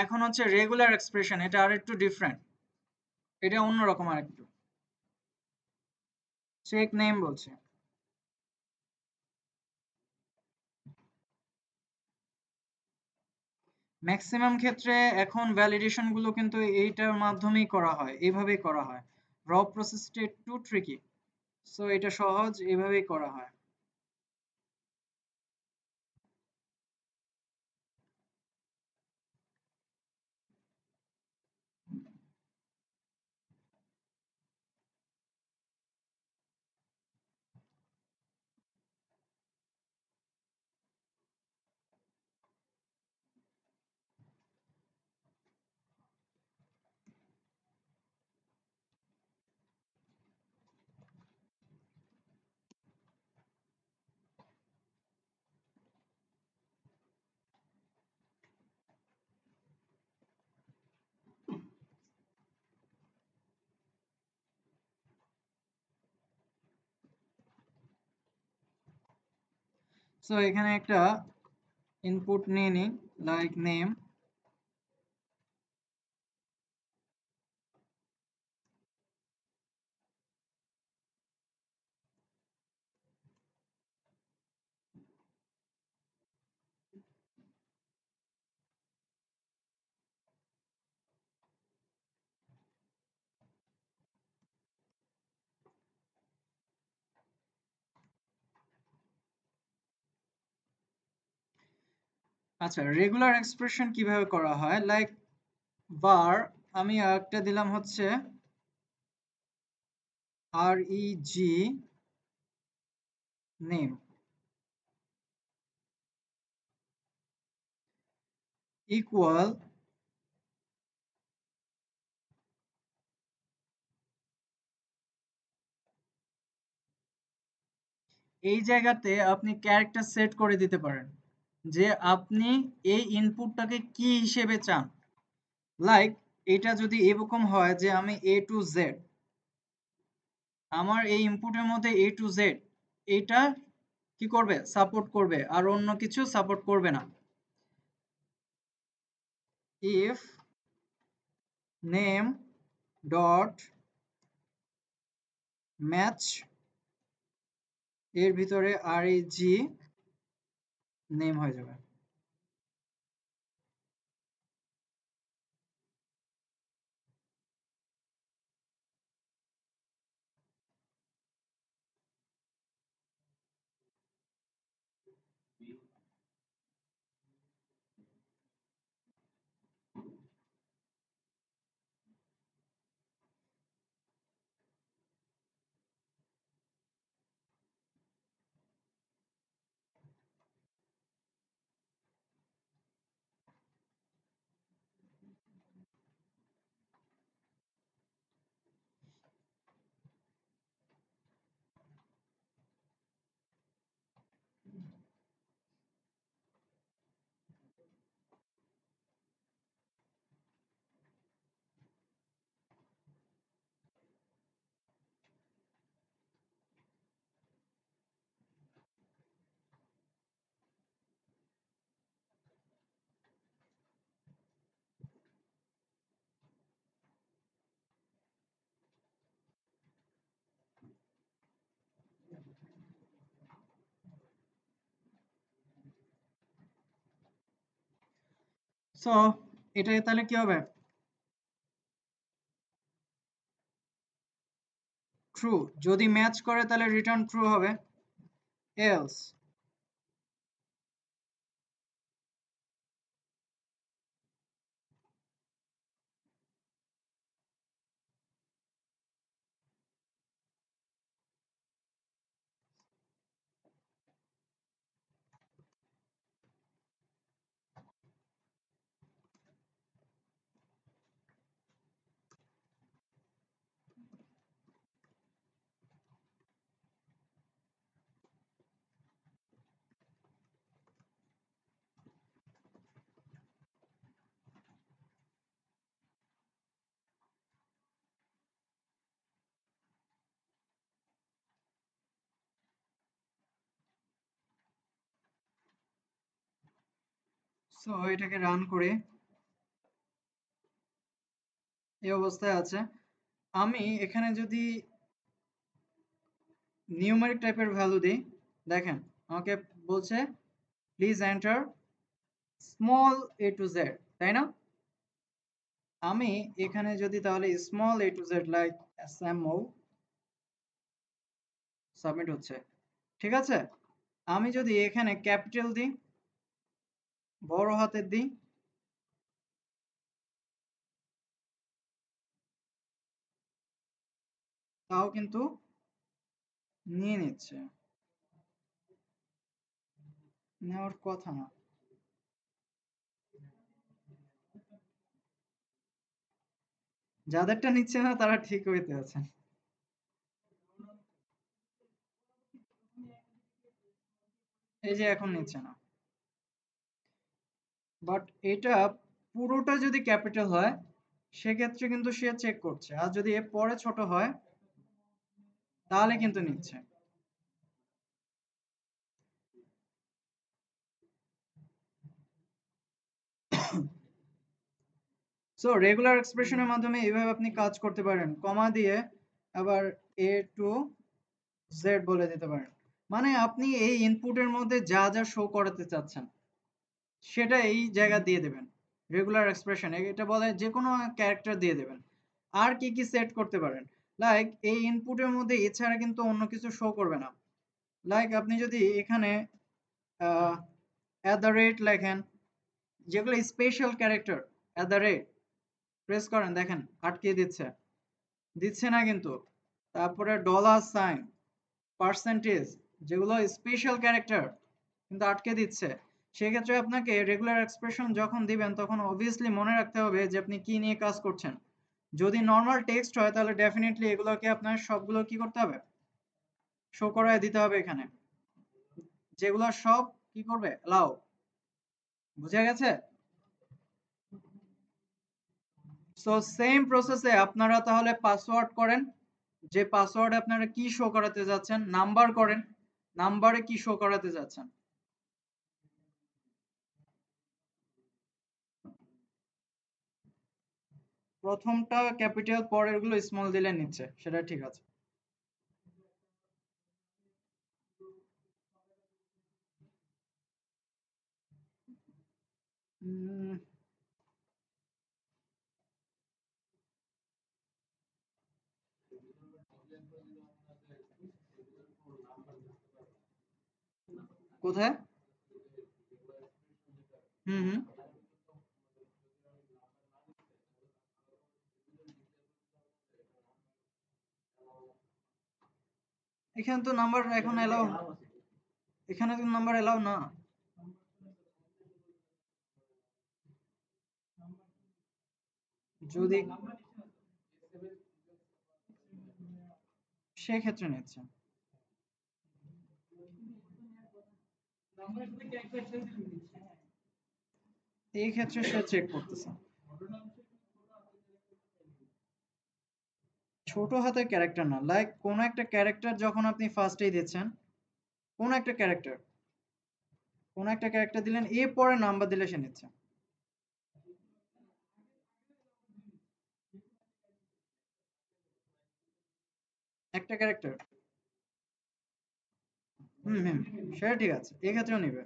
এখন হচ্ছে রেগুলার এক্সপ্রেশন, এটা আর একটু ডিফারেন্ট, এটা অন্যরকম আর একটু। চেক নেম বলছে। ম্যাক্সিমাম ক্ষেত্রে এখন ভ্যালিডেশন গুলো কিন্তু এইটার মাধ্যমেই করা হয়, এইভাবেই করা হয়। র প্রসেসটা একটু ট্রিকি, সো এটা সহজ, এভাবেই করা হয়। সো এখানে একটা ইনপুট নিয়ে নিই, লাইক নেম। আচ্ছা, রেগুলার এক্সপ্রেশন কিভাবে করা হয়, লাইক var, আমি একটা দিলাম হচ্ছে reg নেম ইকুয়াল, এই জায়গাতে আপনি ক্যারেক্টার সেট করে দিতে পারেন যে আপনি এই ইনপুটটাকে কি হিসেবে চান। লাইক এটা যদি এরকম হয় যে আমি এ টু জেড, আমার এই ইনপুটের মধ্যে এ টু জেড এইটা কি করবে, সাপোর্ট করবে, আর অন্য কিছু সাপোর্ট করবে না। ইফ নেম ডট ম্যাচ এর ভিতরে আর এই জি নেম হয়ে যাবে। সো এটা তাহলে কি হবে? ট্রু। যদি ম্যাচ করে তাহলে রিটার্ন ট্রু হবে। এলস সো এটাকে রান করে এই অবস্থায় আছে। আমি এখানে যদি নিউমেরিক টাইপের ভ্যালু দিই, দেখেন আমাকে বলছে please enter small A to Z, তাই না? আমি এখানে যদি তাহলে small A to Z like SMO submit হচ্ছে, ঠিক আছে? আমি যদি এখানে ক্যাপিটাল দিই, বড় হাতের দিই, তাও কিন্তু নিয়ে নিচ্ছে। নেওয়ার কথা না। যাদেরটা নিচ্ছে না তারা ঠিক হইতে আছেন। এই যে এখন নিচ্ছে না। বাট এটা পুরোটা যদি ক্যাপিটাল হয় সেক্ষেত্রে কিন্তু সে চেক করছে, আর যদি এর পরে ছোট হয় তাহলে কিন্তু নিচ্ছে। সো রেগুলার এক্সপ্রেশনের মাধ্যমে এইভাবে আপনি কাজ করতে পারেন, কমা দিয়ে আবার এ টু জেড বলে দিতে পারেন। মানে আপনি এই ইনপুটের মধ্যে যা যা শো করাতে চাচ্ছেন সেটা এই জায়গা দিয়ে দেবেন। রেগুলার এক্সপ্রেশন এটা বলে যে কোনো ক্যারেক্টার দিয়ে দেবেন। আর কি কি সেট করতে পারেন, লাইক এই ইনপুটের মধ্যে এছাড়া কিন্তু অন্য কিছু শো করবে না। লাইক আপনি যদি এখানে অ্যাট দ্য রেট লেখেন, যেগুলো special character, at the rate press করেন, দেখেন আটকে দিচ্ছে, দিচ্ছে না কিন্তু। তারপরে ডলার সাইন, পার্সেন্টেজ, যেগুলো স্পেশাল ক্যারেক্টার কিন্তু আটকে দিচ্ছে। সেক্ষেত্রে আপনাকে রেগুলার এক্সপ্রেশন যখন দিবেন তখন অবভিয়াসলি মনে রাখতে হবে যে আপনি কি নিয়ে কাজ করছেন। যদি নর্মাল টেক্সট হয় তাহলে ডেফিনেটলি এগুলোকে আপনার সবগুলো কি করতে হবে, শো করায় দিতে হবে এখানে, যেগুলো সব কি করবে অ্যালাউ। বুঝা গেছে? সো সেম প্রসেসে আপনারা তাহলে পাসওয়ার্ড করেন, যে পাসওয়ার্ডে আপনারা কি শো করাতে যাচ্ছেন, নাম্বার করেন, নাম্বারে কি শো করাতে যাচ্ছেন। প্রথমটা ক্যাপিটাল, পরের গুলো স্মল দিলে নিচ্ছে, সেটা ঠিক আছে। উম, কোথায়? হুম হুম। এখানে তো নাম্বার এখন এলাও, এখানে তো নাম্বার এলাও না। যদি সেক্ষেত্রে নিচ্ছে, এই ক্ষেত্রে সে চেক করতেছে। ছোট হাতের ক্যারেক্টার না, লাইক কোন একটা ক্যারেক্টার যখন আপনি ফার্স্টেই দিচ্ছেন, কোন একটা ক্যারেক্টার, কোন একটা ক্যারেক্টার দিলেন, এ পরে নাম্বার দিলে সে নিচ্ছে। একটা ক্যারেক্টার, হুম হুম, সেটা ঠিক আছে, এক্ষেত্রেও নিবে।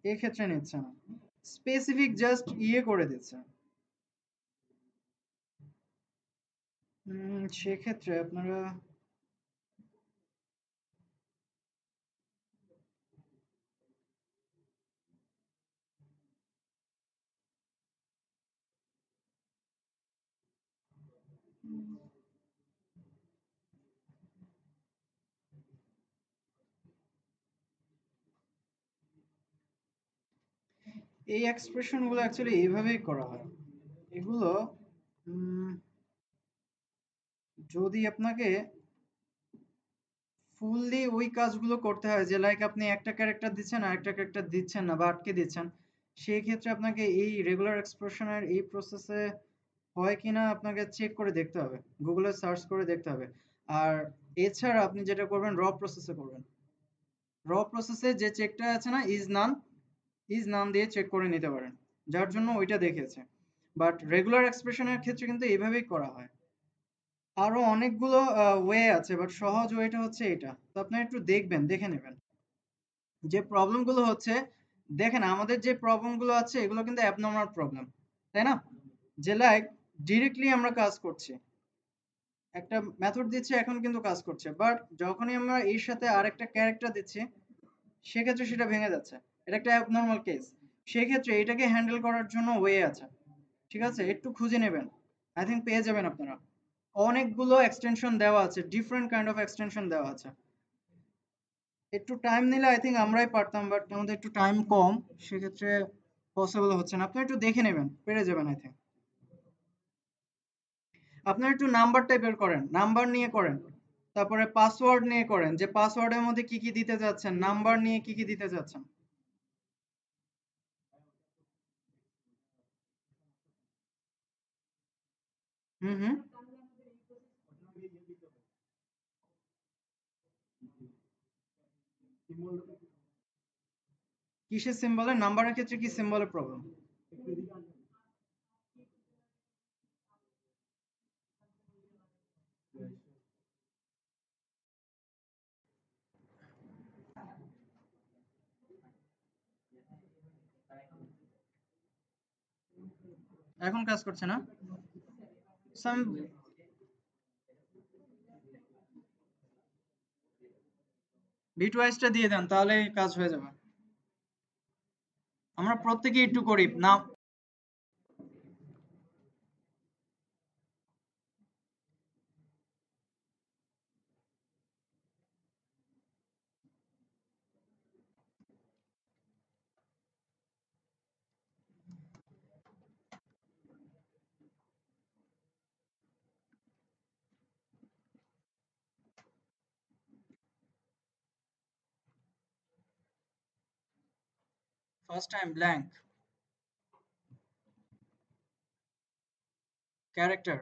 এই ক্ষেত্রে নিচ্ছে না, স্পেসিফিক জাস্ট ইয়ে করে দিচ্ছে। সেক্ষেত্রে আপনারা এই এক্সপ্রেশন গুলো অ্যাকচুয়ালি এইভাবেই করা হয়। এগুলো উম, যদি আপনাকে ফুললি ওই কাজগুলো করতে হয়, যে লাইক আপনি একটা ক্যারেক্টার দিচ্ছেন আর একটা ক্যারেক্টার দিচ্ছেন না বা আটকে দিচ্ছেন, সেই ক্ষেত্রে আপনাকে এই রেগুলার এক্সপ্রেশনের এই প্রসেসে হয় কিনা আপনাকে চেক করে দেখতে হবে, গুগলে সার্চ করে দেখতে হবে। আর এছাড়া আপনি যেটা করবেন, র প্রসেসে করবেন। র প্রসেসে যে চেকটা আছে না, ইজ নাম দিয়ে চেক করে নিতে পারেন, যার জন্য ওইটা দেখেছে। বাট রেগুলার এক্সপ্রেশনের ক্ষেত্রে কিন্তু এইভাবেই করা হয়। আরো অনেকগুলো ওয়ে আছে, বাট সহজ ওয়েটা হচ্ছে এটা। তো আপনি একটু দেখবেন, দেখে নেবেন যে প্রবলেমগুলো হচ্ছে। দেখেন আমাদের যে প্রবলেমগুলো আছে এগুলো কিন্তু অ্যাবনর্মাল প্রবলেম, তাই না? যে লাইক ডিরেক্টলি আমরা কাজ করছি, একটা মেথড দিচ্ছি, এখন কিন্তু কাজ করছে, বাট যখনই আমরা এর সাথে আরেকটা ক্যারেক্টার দিচ্ছি সেক্ষেত্রে সেটা ভেঙে যাচ্ছে। এটা একটা অ্যাবনর্মাল কেস। সেক্ষেত্রে এটাকে হ্যান্ডেল করার জন্য ওয়ে আছে, ঠিক আছে? একটু খুঁজে নেবেন, আই থিঙ্ক পেয়ে যাবেন আপনারা। অনেকগুলো এক্সটেনশন দেওয়া আছে, ডিফারেন্ট কাইন্ড অফ এক্সটেনশন দেওয়া আছে। একটু টাইম নিলে আই থিঙ্ক আমরাই পারতাম, বাট আমাদের একটু টাইম কম, সেক্ষেত্রে পসিবল হচ্ছে না। আপনি একটু দেখে নেবেন, পেরে যাবেন আই থিঙ্ক। আপনারা একটু নাম্বার টাইপের করেন, নাম্বার নিয়ে করেন, তারপরে পাসওয়ার্ড নিয়ে করেন, যে পাসওয়ার্ডের মধ্যে কি কি দিতে যাচ্ছেন, নাম্বার নিয়ে কি কি দিতে যাচ্ছেন। হুম হুম। কিসের সিম্বলে? নাম্বারের ক্ষেত্রে কি সিম্বলের প্রবলেম? এখন কাজ করছে না? সাম বিটওয়াইজটা দিয়ে দেন, তাহলে কাজ হয়ে যাবে। আমরা প্রত্যেকেই একটু করি না। ফার্স্ট টাইম ব্ল্যাঙ্ক ক্যারেক্টার,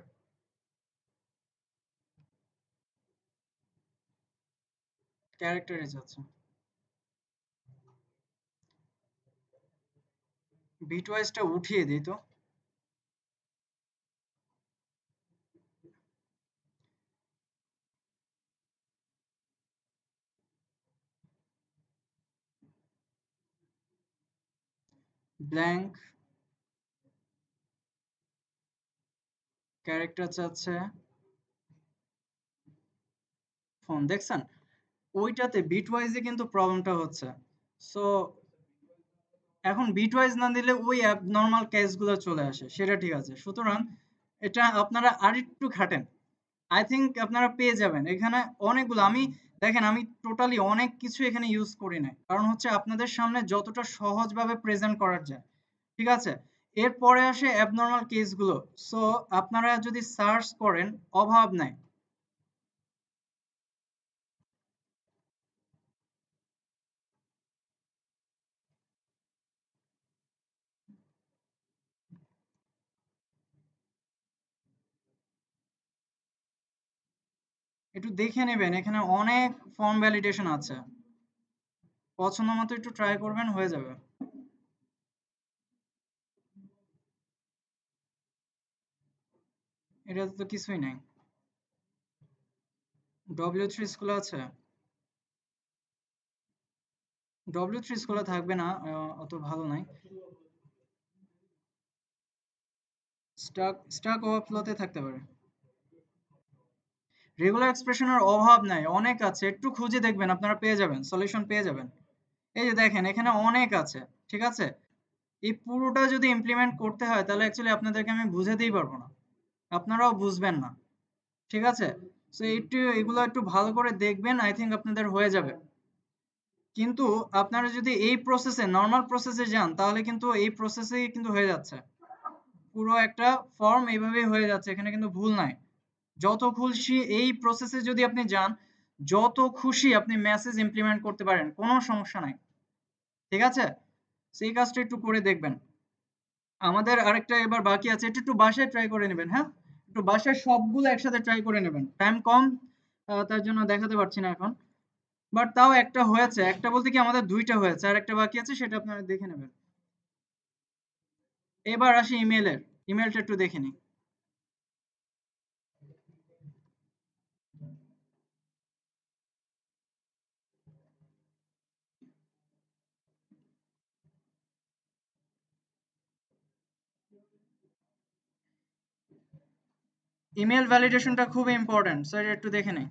ক্যারেক্টারে যাচ্ছে। বিটওয়াইজটা উঠিয়ে দিই তো। ব্ল্যাঙ্ক ক্যারেক্টার চাচ্ছে ফোন, দেখছেন? ওইটাতে বিটওয়াইজে কিন্তু প্রবলেমটা হচ্ছে। সো এখন বিটওয়াইজ না দিলে ওই অ্যাবনর্মাল কেসগুলো চলে আসে, সেটা ঠিক আছে। সুতরাং এটা আপনারা আরেকটু খাটেন, আই থিংক আপনারা পেয়ে যাবেন। এখানে অনেকগুলো আমি, দেখেন আমি টোটালি অনেক কিছু এখানে ইউজ করি না, কারণ হচ্ছে আপনাদের সামনে যতটা সহজভাবে প্রেজেন্ট করা যায়, ঠিক আছে? এরপরে আসে অ্যাবনর্মাল কেসগুলো। সো আপনারা যদি সার্চ করেন, অভাব নাই। একটু দেখে নেবেন, এখানে অনেক ফর্ম ভ্যালিডেশন আছে, পছন্দ মতো একটু ট্রাই করবেন, হয়ে যাবে। এটাতে তো কিছুই নাই। W3 স্কুল আছে। W3 স্কুলে থাকবে না, অত ভালো নাই। স্টাক ওভারফ্লোতে থাকতে পারে। রেগুলার এক্সপ্রেশনের অভাব নাই, অনেক আছে, একটু খুঁজে দেখবেন আপনারা পেয়ে যাবেন, সলিউশন পেয়ে যাবেন। এই যে দেখেন এখানে অনেক আছে, ঠিক আছে? এই পুরোটা যদি ইমপ্লিমেন্ট করতে হয় তাহলে অ্যাকচুয়ালি আপনাদেরকে আমি বুঝাতেই পারবো না, আপনারাও বুঝবেন না, ঠিক আছে? সো একটু এগুলো একটু ভালো করে দেখবেন, আই থিঙ্ক আপনাদের হয়ে যাবে। কিন্তু আপনারা যদি এই প্রসেসে নর্মাল প্রসেসে যান তাহলে কিন্তু এই প্রসেসেই কিন্তু হয়ে যাচ্ছে, পুরো একটা ফর্ম এইভাবেই হয়ে যাচ্ছে, এখানে কিন্তু ভুল নাই। যত খুশি এই প্রসেসে যদি আপনি যান, যত খুশি আপনি মেসেজ ইমপ্লিমেন্ট করতে পারেন, কোনো সমস্যা নাই, ঠিক আছে? সেই কাজটা একটু করে দেখবেন। আমাদের আরেকটা এবার বাকি আছে, একটু একটু বাসায় ট্রাই করে নেবেন, হ্যাঁ? একটু বাসায় সবগুলো একসাথে ট্রাই করে নেবেন, টাইম কম, তার জন্য দেখাতে পারছি না এখন। বাট তাও একটা হয়েছে, একটা বলতে কি আমাদের দুইটা হয়েছে, আর একটা বাকি আছে, সেটা আপনারা দেখে নেবেন। এবার আসি ইমেলের, ইমেলটা একটু দেখে নিই। ইমেল ভ্যালিডেশনটা খুব ইম্পর্টেন্ট, স্যার একটু দেখে নেই।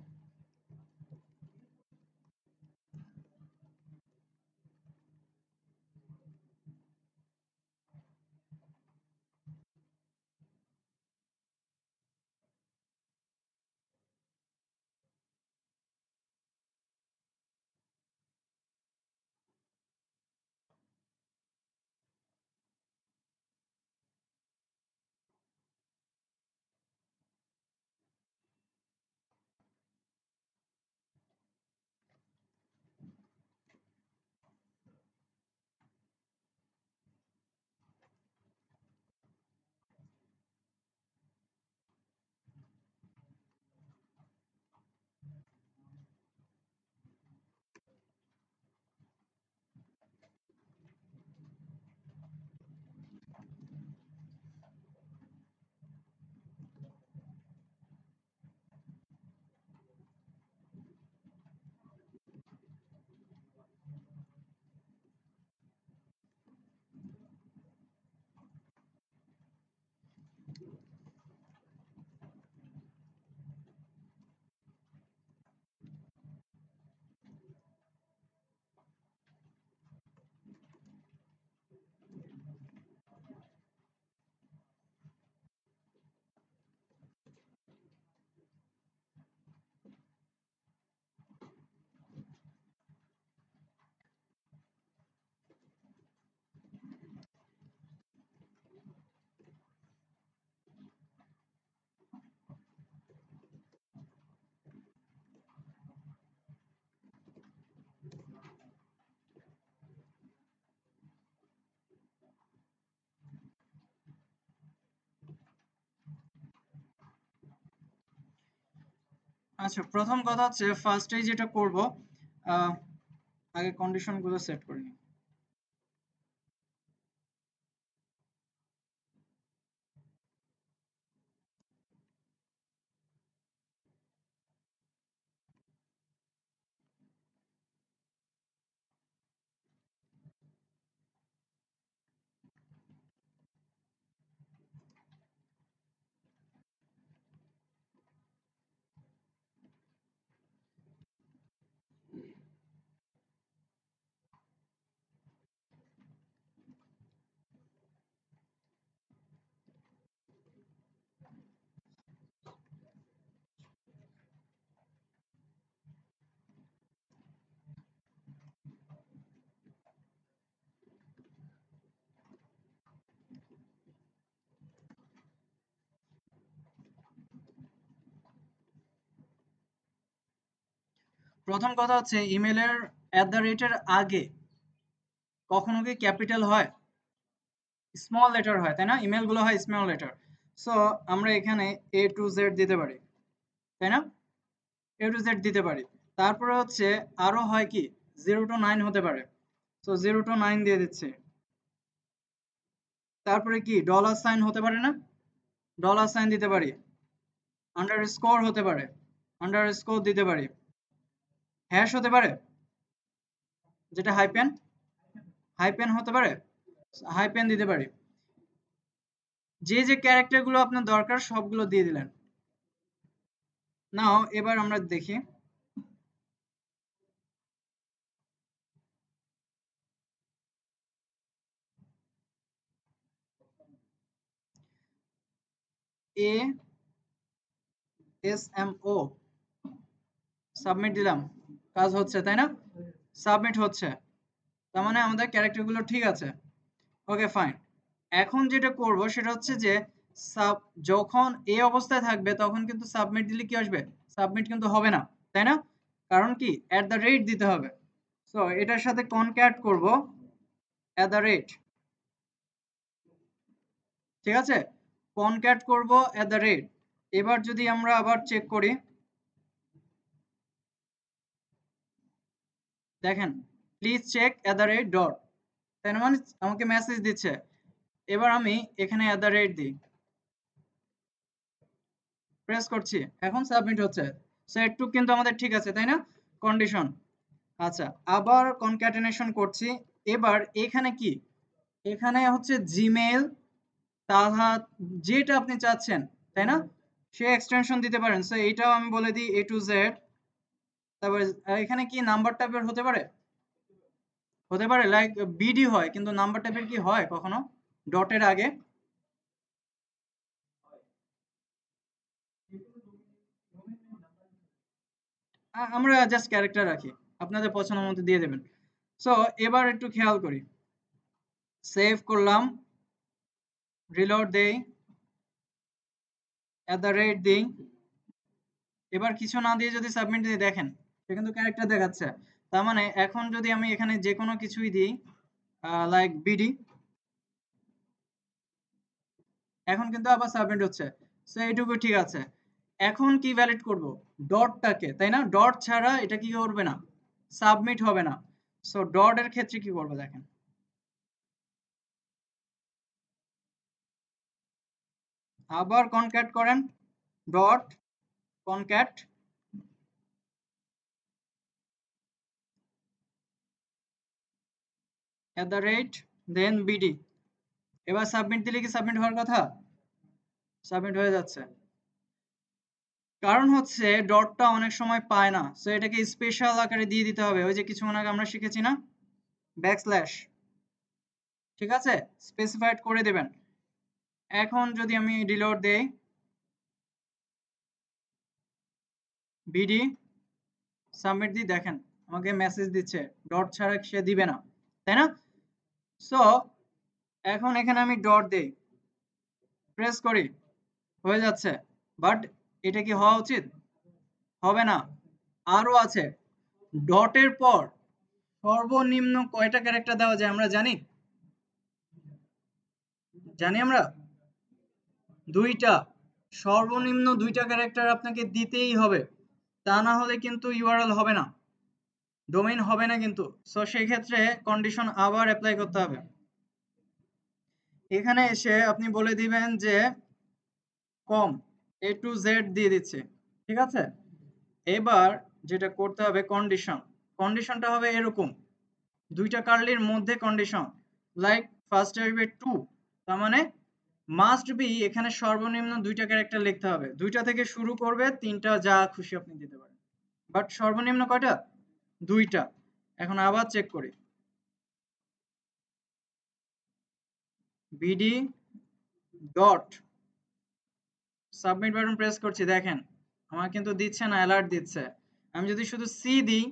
আচ্ছা, প্রথম কথা হচ্ছে ফার্স্টেই যেটা করব, আহ, আগে কন্ডিশন গুলো সেট করে নিই। প্রথম কথা হচ্ছে ইমেলের @এর আগে কখনো কি ক্যাপিটাল হয়? স্মল লেটার হয়, তাই না? ইমেল গুলো হয় স্মল লেটার। সো আমরা এখানে A to Z দিতে পারি, তাই না? A to Z দিতে পারি। তারপরে হচ্ছে আরো হয় কি 0 to 9 হতে পারে, সো 0 to 9 দিয়ে দিচ্ছি। তারপরে কি ডলার সাইন হতে পারে না? ডলার সাইন দিতে পারি। আন্ডারস্কোর হতে পারে, আন্ডারস্কোর দিতে পারি। হ্যাশ হতে পারে, যেটা হাইপেন, হাইপেন হতে পারে, হাইপেন দিতে পারি। যে যে ক্যারেক্টারগুলো আপনার দরকার সবগুলো দিয়ে দিলেন। নাও এবার আমরা দেখি ASMO সাবমিট দিলাম, কাজ হচ্ছে তাই না? সাবমিট হচ্ছে, তার মানে আমাদের ক্যারেক্টারগুলো ঠিক আছে। Okay fine. এখন যেটা করব সেটা হচ্ছে যে সাব যখন এই অবস্থায় থাকবে তখন কিন্তু সাবমিট দিলে কি আসবে? সাবমিট কিন্তু হবে না, তাই না? কারণ কি এট দ্য রেট দিতে হবে। সো এটার সাথে কনক্যাট করব এট দ্য রেট, ঠিক আছে? কনক্যাট করব এট দ্য রেট। এবার যদি আমরা আবার চেক করি, দেখেন please check at the rate dot, তাই না? মানে আমাকে মেসেজ দিচ্ছে। এবার আমি এখানে এট দ্য রেট দিই, প্রেস করছি, এখন সাবমিট হচ্ছে। সো একটু কিন্তু আমাদের ঠিক আছে তাই না? কন্ডিশন। আচ্ছা, আবার কনক্যাটেনেশন করছি। এবার এখানে কি, এখানে হচ্ছে জিমেল, তাহা যেটা আপনি চাচ্ছেন, তাই না? সে এক্সটেনশন দিতে পারেন। সো এইটাও আমি বলে দিই A to Z। তারপরে এখানে কি নাম্বার টাইপের হতে পারে? হতে পারে, লাইক বিডি হয় কিন্তু নাম্বার টাইপের কি হয় কখনো ডটের আগে? আমরা জাস্ট ক্যারেক্টার রাখি, আপনাদের পছন্দ মতো দিয়ে দেবেন। সো এবার একটু খেয়াল করি, সেভ করলাম, রিলোড দেই, এট দ্য রেট দিই, এবার কিছু না দিয়ে যদি সাবমিট দিয়ে দেখেন সে কিন্তু ক্যারেক্টার দেখাচ্ছে। তার মানে এখন যদি আমি এখানে যে কোনো কিছুই দিই, লাইক বিডি, এখন কিন্তু আবার সাবমিট হচ্ছে। সো এইটুকু ঠিক আছে। এখন কি ভ্যালিড করব? ডটটাকে, তাই না? ডট ছাড়া এটা কি করবে না, সাবমিট হবে না। সো ডট এর ক্ষেত্রে কি করবো দেখেন, আবার কনক্যাট করেন, dot concat at the rate then BD. এবার সাবমিট দিলে কি সাবমিট হওয়ার কথা? সাবমিট হয়ে যাচ্ছে। কারণ হচ্ছে ডটটা অনেক সময় পায় না, সো এটাকে স্পেশাল আকারে দিয়ে দিতে হবে। ওই যে কিছুক্ষণ আগে আমরা শিখেছি না, ব্যাকস্ল্যাশ, ঠিক আছে? স্পেসিফাইড করে দেবেন। এখন যদি আমি রিলোড দেই, বিডি সাবমিট দিই, দেখেন আমাকে মেসেজ দিচ্ছে ডট ছাড়া সে দিবে না, তাই না? সো এখন এখানে আমি ডট দেই, প্রেস করি, হয়ে যাচ্ছে। বাট এটা কি হওয়া উচিত? হবে না, আরো আছে। ডটের পর সর্বনিম্ন কয়টা ক্যারেক্টার দেওয়া যায় আমরা জানি? জানি আমরা দুইটা, সর্বনিম্ন দুইটা ক্যারেক্টার আপনাকে দিতেই হবে, তা না হলে কিন্তু ইউআরএল হবে না, ডোমেইন হবে না কিন্তু। সো সেই ক্ষেত্রে কন্ডিশন আবার অ্যাপ্লাই করতে হবে। এখানে এসে আপনি বলে দিবেন যে কম A to Z দিয়ে দিচ্ছে, ঠিক আছে? এবার যেটা করতে হবে কন্ডিশন, কন্ডিশনটা হবে এরকম, দুইটা কার্লির মধ্যে কন্ডিশন, লাইক ফার্স্ট আসবে টু, তার মানে মাস্ট বি এখানে সর্বনিম্ন দুইটা ক্যারেক্টার লিখতে হবে, দুইটা থেকে শুরু করবে, তিনটা যা খুশি আপনি দিতে পারেন, বাট সর্বনিম্ন কয়টা? দুইটা। এখন আবার চেক করি, BD dot submit button press করছি, দেখেন আমার কিন্তু দিচ্ছে না, অ্যালার্ট দিচ্ছে। আমি যদি শুধু সি দিই,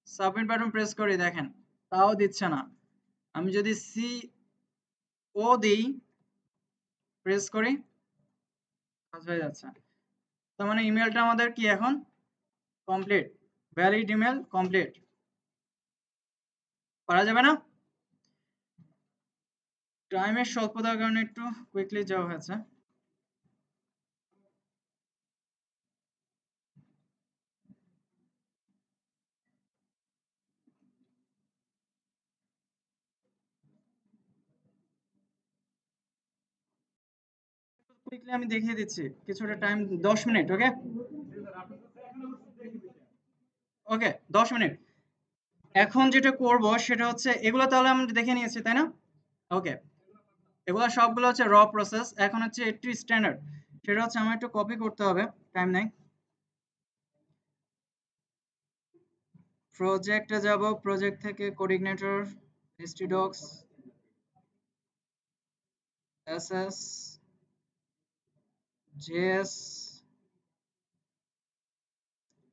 সাবমিট বাটন প্রেস করি, দেখেন তাও দিচ্ছে না। আমি যদি সি ও দিই, প্রেস করি, কাজ হয়ে যাচ্ছে। তার মানে ইমেলটা আমাদের কি এখন কমপ্লিট, ভ্যালিড ইমেল কমপ্লিট। করা যাবে না? টাইমের স্বল্পতার কারণে একটু কুইকলি যাওয়া হয়েছে। কুইকলি আমি দেখিয়ে দিচ্ছি, কিছুটা টাইম, 10 মিনিট। ওকে, ওকে 10 মিনিট। এখন যেটা করব সেটা হচ্ছে এগুলো তাহলে আমরা দেখে নিয়েছি তাই না? ওকে, এগুলো সবগুলো হচ্ছে র প্রসেস। এখন হচ্ছে একটু স্ট্যান্ডার্ড, সেটা হচ্ছে আমার একটু কপি করতে হবে, টাইম নাই। প্রজেক্টে যাব, প্রজেক্ট থেকে কোঅর্ডিনেটর htdocs ss js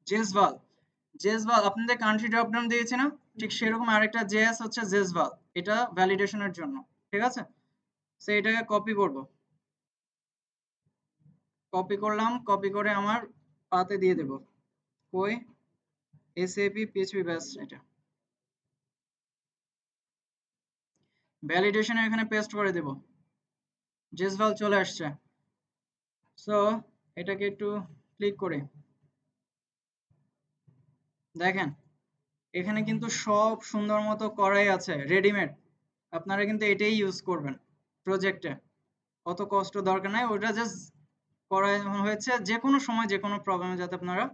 জেসভাল। জেসভাল আপনাদের কান্ট্রি ড্রপ ডাউন দিয়েছে না, ঠিক সেরকম আরেকটা জেএস হচ্ছে জেসভাল, এটা ভ্যালিডেশনের জন্য। ঠিক আছে, সো এটাকে কপি করব, কপি করলাম, কপি করে আমার পাতে দিয়ে দেব। কই এসএপি পিএইচপি ব্যাস, এটা ভ্যালিডেশনে এখানে পেস্ট করে দেব। জেসভাল চলে আসছে। সো এটাকে একটু ক্লিক করে দেখেন, এখানে কিন্তু সব সুন্দর মতো করাই আছে রেডিমেড। আপনারা কিন্তু এটাই ইউজ করবেন প্রজেক্টে, অত কষ্ট দরকার নাই, ওটা জাস্ট করা হয়েছে যে কোনো সময় যে কোনো প্রবলেমে যাতে আপনারা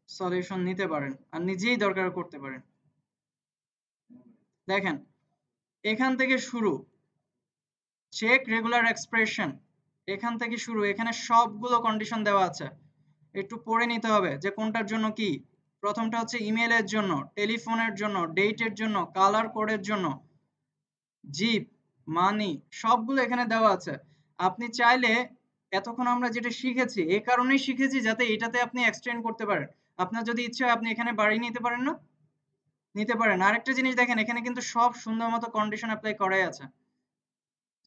সলিউশন নিতে পারেন আর নিজেই দরকার করতে পারেন। দেখেন এখান থেকে শুরু, চেক রেগুলার এক্সপ্রেশন, এখান থেকে শুরু, এখানে সবগুলো কন্ডিশন দেওয়া আছে, একটু পড়ে নিতে হবে যে কোনটার জন্য কি। প্রথমটা হচ্ছে ইমেলের জন্য, টেলিফোনের জন্য, ডেটের জন্য, কালার কোডের জন্য, জিপ, মানি, সবগুলো এখানে দেওয়া আছে। আপনি চাইলে এতক্ষণ আমরা যেটা শিখেছি এই কারণেই শিখেছি যাতে এটাতে আপনি এক্সটেন্ড করতে পারেন। আপনার যদি ইচ্ছে হয় আপনি এখানে বাড়িয়ে নিতে পারেন না, নিতে পারেন। আরেকটা জিনিস দেখেন, এখানে কিন্তু সব সুন্দর মতো কন্ডিশন অ্যাপ্লাই করাই আছে,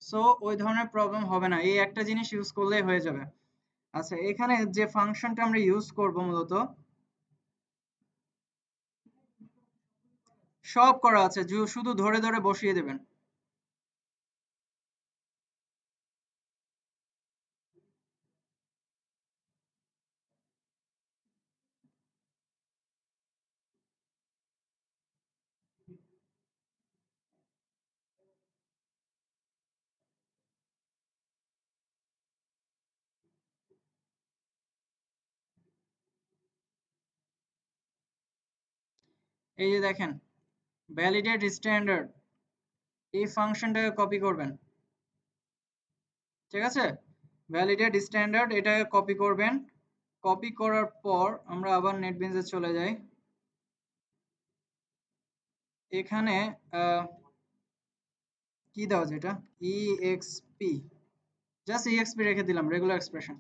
সো ওই ধরনের প্রবলেম হবে না, এই একটা জিনিস ইউজ করলেই হয়ে যাবে। আচ্ছা, এখানে যে ফাংশনটা আমরা ইউজ করব মূলত সব করা আছে, শুধু ধরে ধরে বসিয়ে দেবেন। এই যে দেখেন ভ্যালিডেট স্ট্যান্ডার্ড, এই ফাংশনটাকে কপি করবেন। ঠিক আছে, ভ্যালিডেট স্ট্যান্ডার্ড এটাকে কপি করবেন। কপি করার পর আমরা আবার নেটবিনসে চলে যাই। এখানে কি দাও যেটা ইএক্সপি, জাস্ট ইএক্সপি রেখে দিলাম, রেগুলার এক্সপ্রেশন।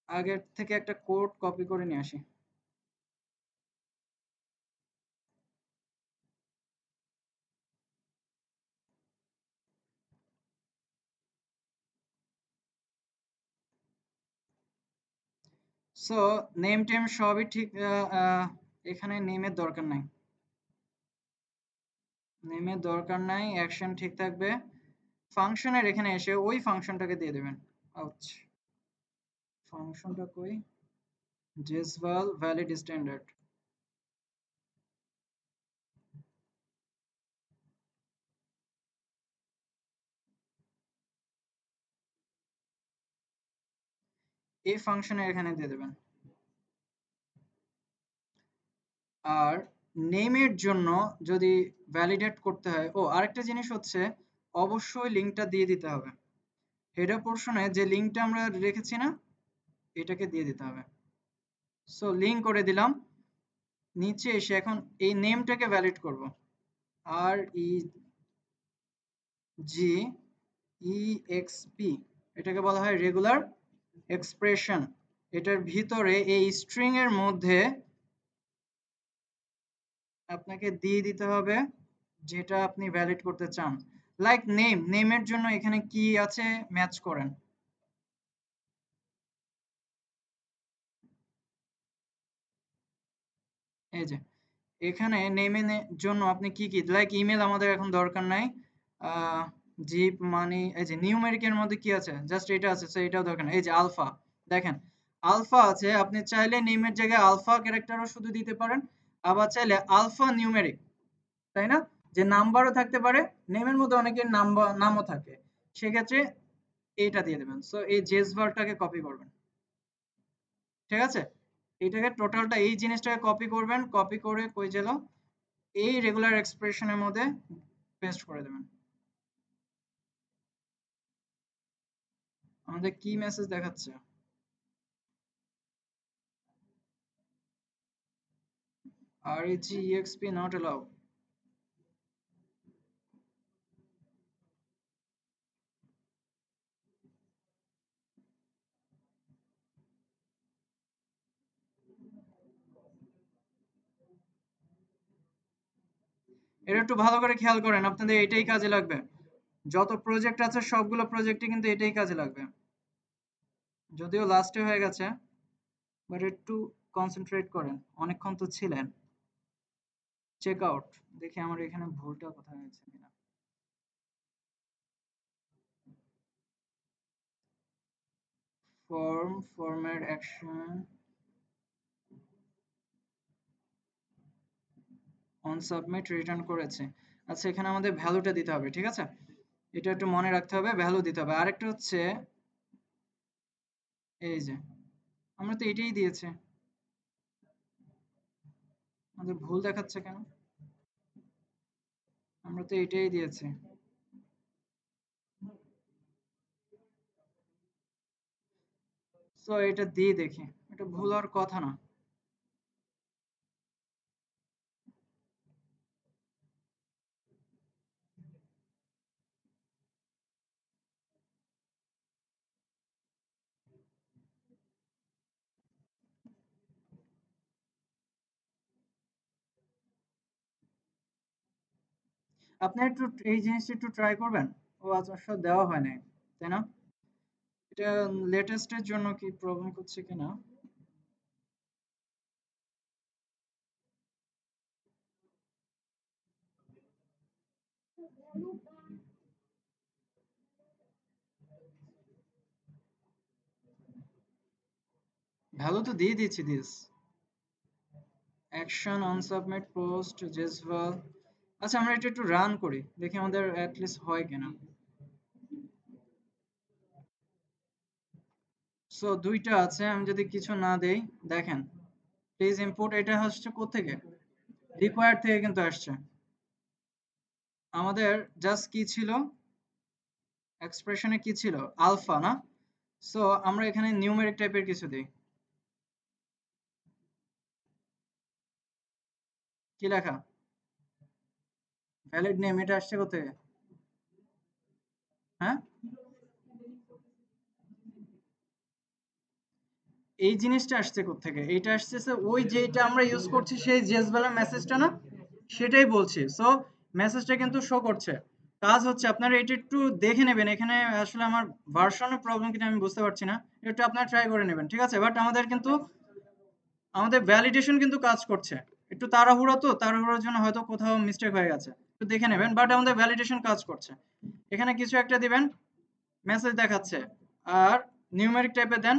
আগের থেকে একটা কোড কপি করে নিয়ে আসি। সো নেম টেম সবই ঠিক, এখানে নেমের দরকার নাই, নেমের দরকার নাই, অ্যাকশন ঠিক থাকবে। ফাংশনের এখানে এসে ওই ফাংশনটাকে দিয়ে দেবেন। আচ্ছা, ফাংশনটা কই, জেসভাল ভ্যালিড স্ট্যান্ডার্ড, এই ফাংশনের এখানে দিয়ে দেবেন। আর নেমের জন্য যদি ভ্যালিডেট করতে হয়, ও আরেকটা জিনিস হচ্ছে অবশ্যই লিঙ্কটা দিয়ে দিতে হবে। হেডার পোর্শনে যে লিঙ্কটা আমরা রেখেছি না, এটাকে দিয়ে দিতে হবে। সো লিঙ্ক করে দিলাম। নিচে এসে এখন এই নেমটাকে ভ্যালিড করব, আর ই জি ই এক্স পি, এটাকে বলা হয় রেগুলার এক্সপ্রেশন। এটার ভিতরে এই স্ট্রিং এর মধ্যে আপনাকে দিয়ে দিতে হবে যেটা আপনি ভ্যালিড করতে চান। লাইক নেম, নেমের জন্য এখানে কি আছে ম্যাচ করেন। এই যে এখানে নেমের জন্য আপনি কি কি, লাইক ইমেল আমাদের এখন দরকার নাই, জিপ মানি, এই যে নিউমেরিকের মধ্যে কি আছে, জাস্ট এটা আছে, সো এটাও দরকার নাই। এই যে আলফা, দেখেন আলফা আছে, আপনি চাইলে নেমের জায়গায় আলফা ক্যারেক্টারও শুধু দিতে পারেন, আবার চাইলে আলফা নিউমেরিক, তাই না, যে নাম্বারও থাকতে পারে, নেমের মধ্যে অনেকের নাম্বার নামও থাকে, সেক্ষেত্রে এইটা দিয়ে দেবেন। সো এই জেসভারটাকে কপি করবেন। ঠিক আছে, এইটাকে টোটালটা এই জিনিসটাকে কপি করবেন, কপি করে কই গেল এই রেগুলার এক্সপ্রেশনের মধ্যে পেস্ট করে দেবেন। আমাদের কি মেসেজ দেখাচ্ছে? REG EXP not allowed. এটা একটু ভালো করে খেয়াল করেন, আপনাদের এটাই কাজে লাগবে। যত প্রজেক্ট আছে সবগুলো প্রজেক্টে কিন্তু এটাই কাজে লাগবে। যদিও লাস্টে হয়ে গেছে, বাট একটু কনসেন্ট্রেট করেন, অনেকক্ষণ তো ছিলেন। চেক আউট, দেখি আমার এখানে ভুলটা কোথায় হয়েছে কিনা। ফর্ম, ফর্মের অ্যাকশন, অন সাবমিট রিটার্ন করেছে। আচ্ছা, এখানে আমাদের ভ্যালুটা দিতে হবে, ঠিক আছে? এটা একটু মনে রাখতে হবে, ভ্যালু দিতে হবে। আরেকটা হচ্ছে এই যে আমরা তো এটাই দিয়েছে, আমাদের ভুল দেখাচ্ছে কেন? আমরা তো এটাই দিয়েছি। সো এটা দিয়ে দেখি, এটা ভুল হওয়ার কথা না। আপনি একটু এই জিনিসটা একটু ট্রাই করবেন। ও আচ্ছা, দেওয়া হয় নাই, তাই না? এটা লেটেস্টের জন্য কি প্রবলেম করছে কিনা। ভ্যালু তো দিয়ে দিচ্ছি, this action on submit post জেসভাল। আচ্ছা, আমরা এটা একটু রান করি, দেখি আমাদের অ্যাটলিস্ট হয় কিনা। সো দুইটা আছে, আমি যদি কিছু না দেই, দেখেন প্লিজ ইনপুট, এটা হচ্ছে কোত্থেকে? রিকোয়ার্ড থেকে কিন্তু আসছে। আমাদের জাস্ট কি ছিল, এক্সপ্রেশনে কি ছিল, আলফা না? সো আমরা এখানে নিউমেরিক টাইপের কিছু দিই। কি লেখা? ভ্যালিড নেম, এটা আসছে কোথেকে? হ্যাঁ, এই জিনিসটা আসছে কোত্থেকে? এইটা আসছে ওই যেটা আমরা ইউজ করছি সেই জেসবেলা মেসেজটা না, সেটাই বলছি। সো মেসেজটা কিন্তু শো করছে। কাজ হচ্ছে আপনারা এটা একটু দেখে নেবেন, এখানে আসলে আমার ভার্সনের প্রবলেম কিনা আমি বুঝতে পারছি না, একটু আপনারা ট্রাই করে নেবেন, ঠিক আছে? বাট আমাদের কিন্তু আমাদের ভ্যালিডেশন কিন্তু কাজ করছে। একটু তাড়াহুড়া, তো তাড়াহুড়োর জন্য হয়তো কোথাও মিস্টেক হয়ে গেছে, একটু দেখে নেবেন। বাট আমাদের ভ্যালিডেশন কাজ করছে। এখানে কিছু একটা দিবেন, মেসেজ দেখাচ্ছে। আর নিউমেরিক টাইপে দেন,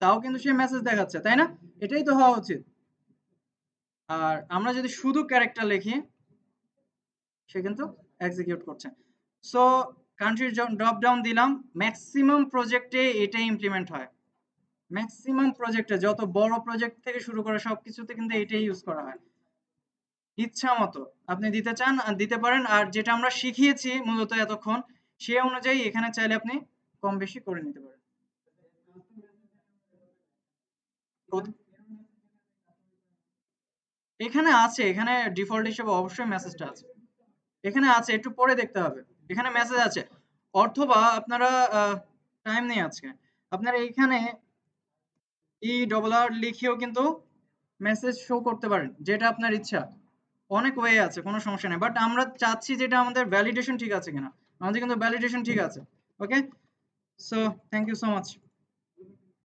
তাও কিন্তু সে মেসেজ দেখাচ্ছে, তাই না? এটাই তো হওয়া উচিত। আর আমরা যদি শুধু ক্যারেক্টার লিখি, সে কিন্তু এক্সিকিউট করছে। সো কান্ট্রি ড্রপ ডাউন দিলাম, ম্যাক্সিমাম প্রজেক্টে এটাই ইমপ্লিমেন্ট হয়। ম্যাক্সিমাম প্রজেক্টে, যত বড় প্রজেক্ট থেকে শুরু করে সবকিছুতে কিন্তু এটাই ইউজ করা হয়। ইচ্ছা মতো আপনি দিতে চান আর দিতে পারেন, আর যেটা আমরা শিখিয়েছি মূলত এতক্ষণ, সে অনুযায়ী এখানে চাইলে আপনি কম বেশি করে নিতে পারেন। এখানে আছে, এখানে ডিফল্ট হিসেবে অবশ্যই মেসেজটা আছে, এখানে আছে, একটু পরে দেখতে হবে। এখানে মেসেজ আছে, অথবা আপনারা টাইম নেই আজকে, আপনারা এইখানে ERR লিখেও কিন্তু মেসেজ শো করতে পারেন, যেটা আপনার ইচ্ছা। অনেক ওয়ে আছে, কোনো সমস্যা নেই। বাট আমরা চাচ্ছি যেটা আমাদের ভ্যালিডেশন ঠিক আছে কিনা। আমাদের কিন্তু ভ্যালিডেশন ঠিক আছে। Okay, so thank you so much.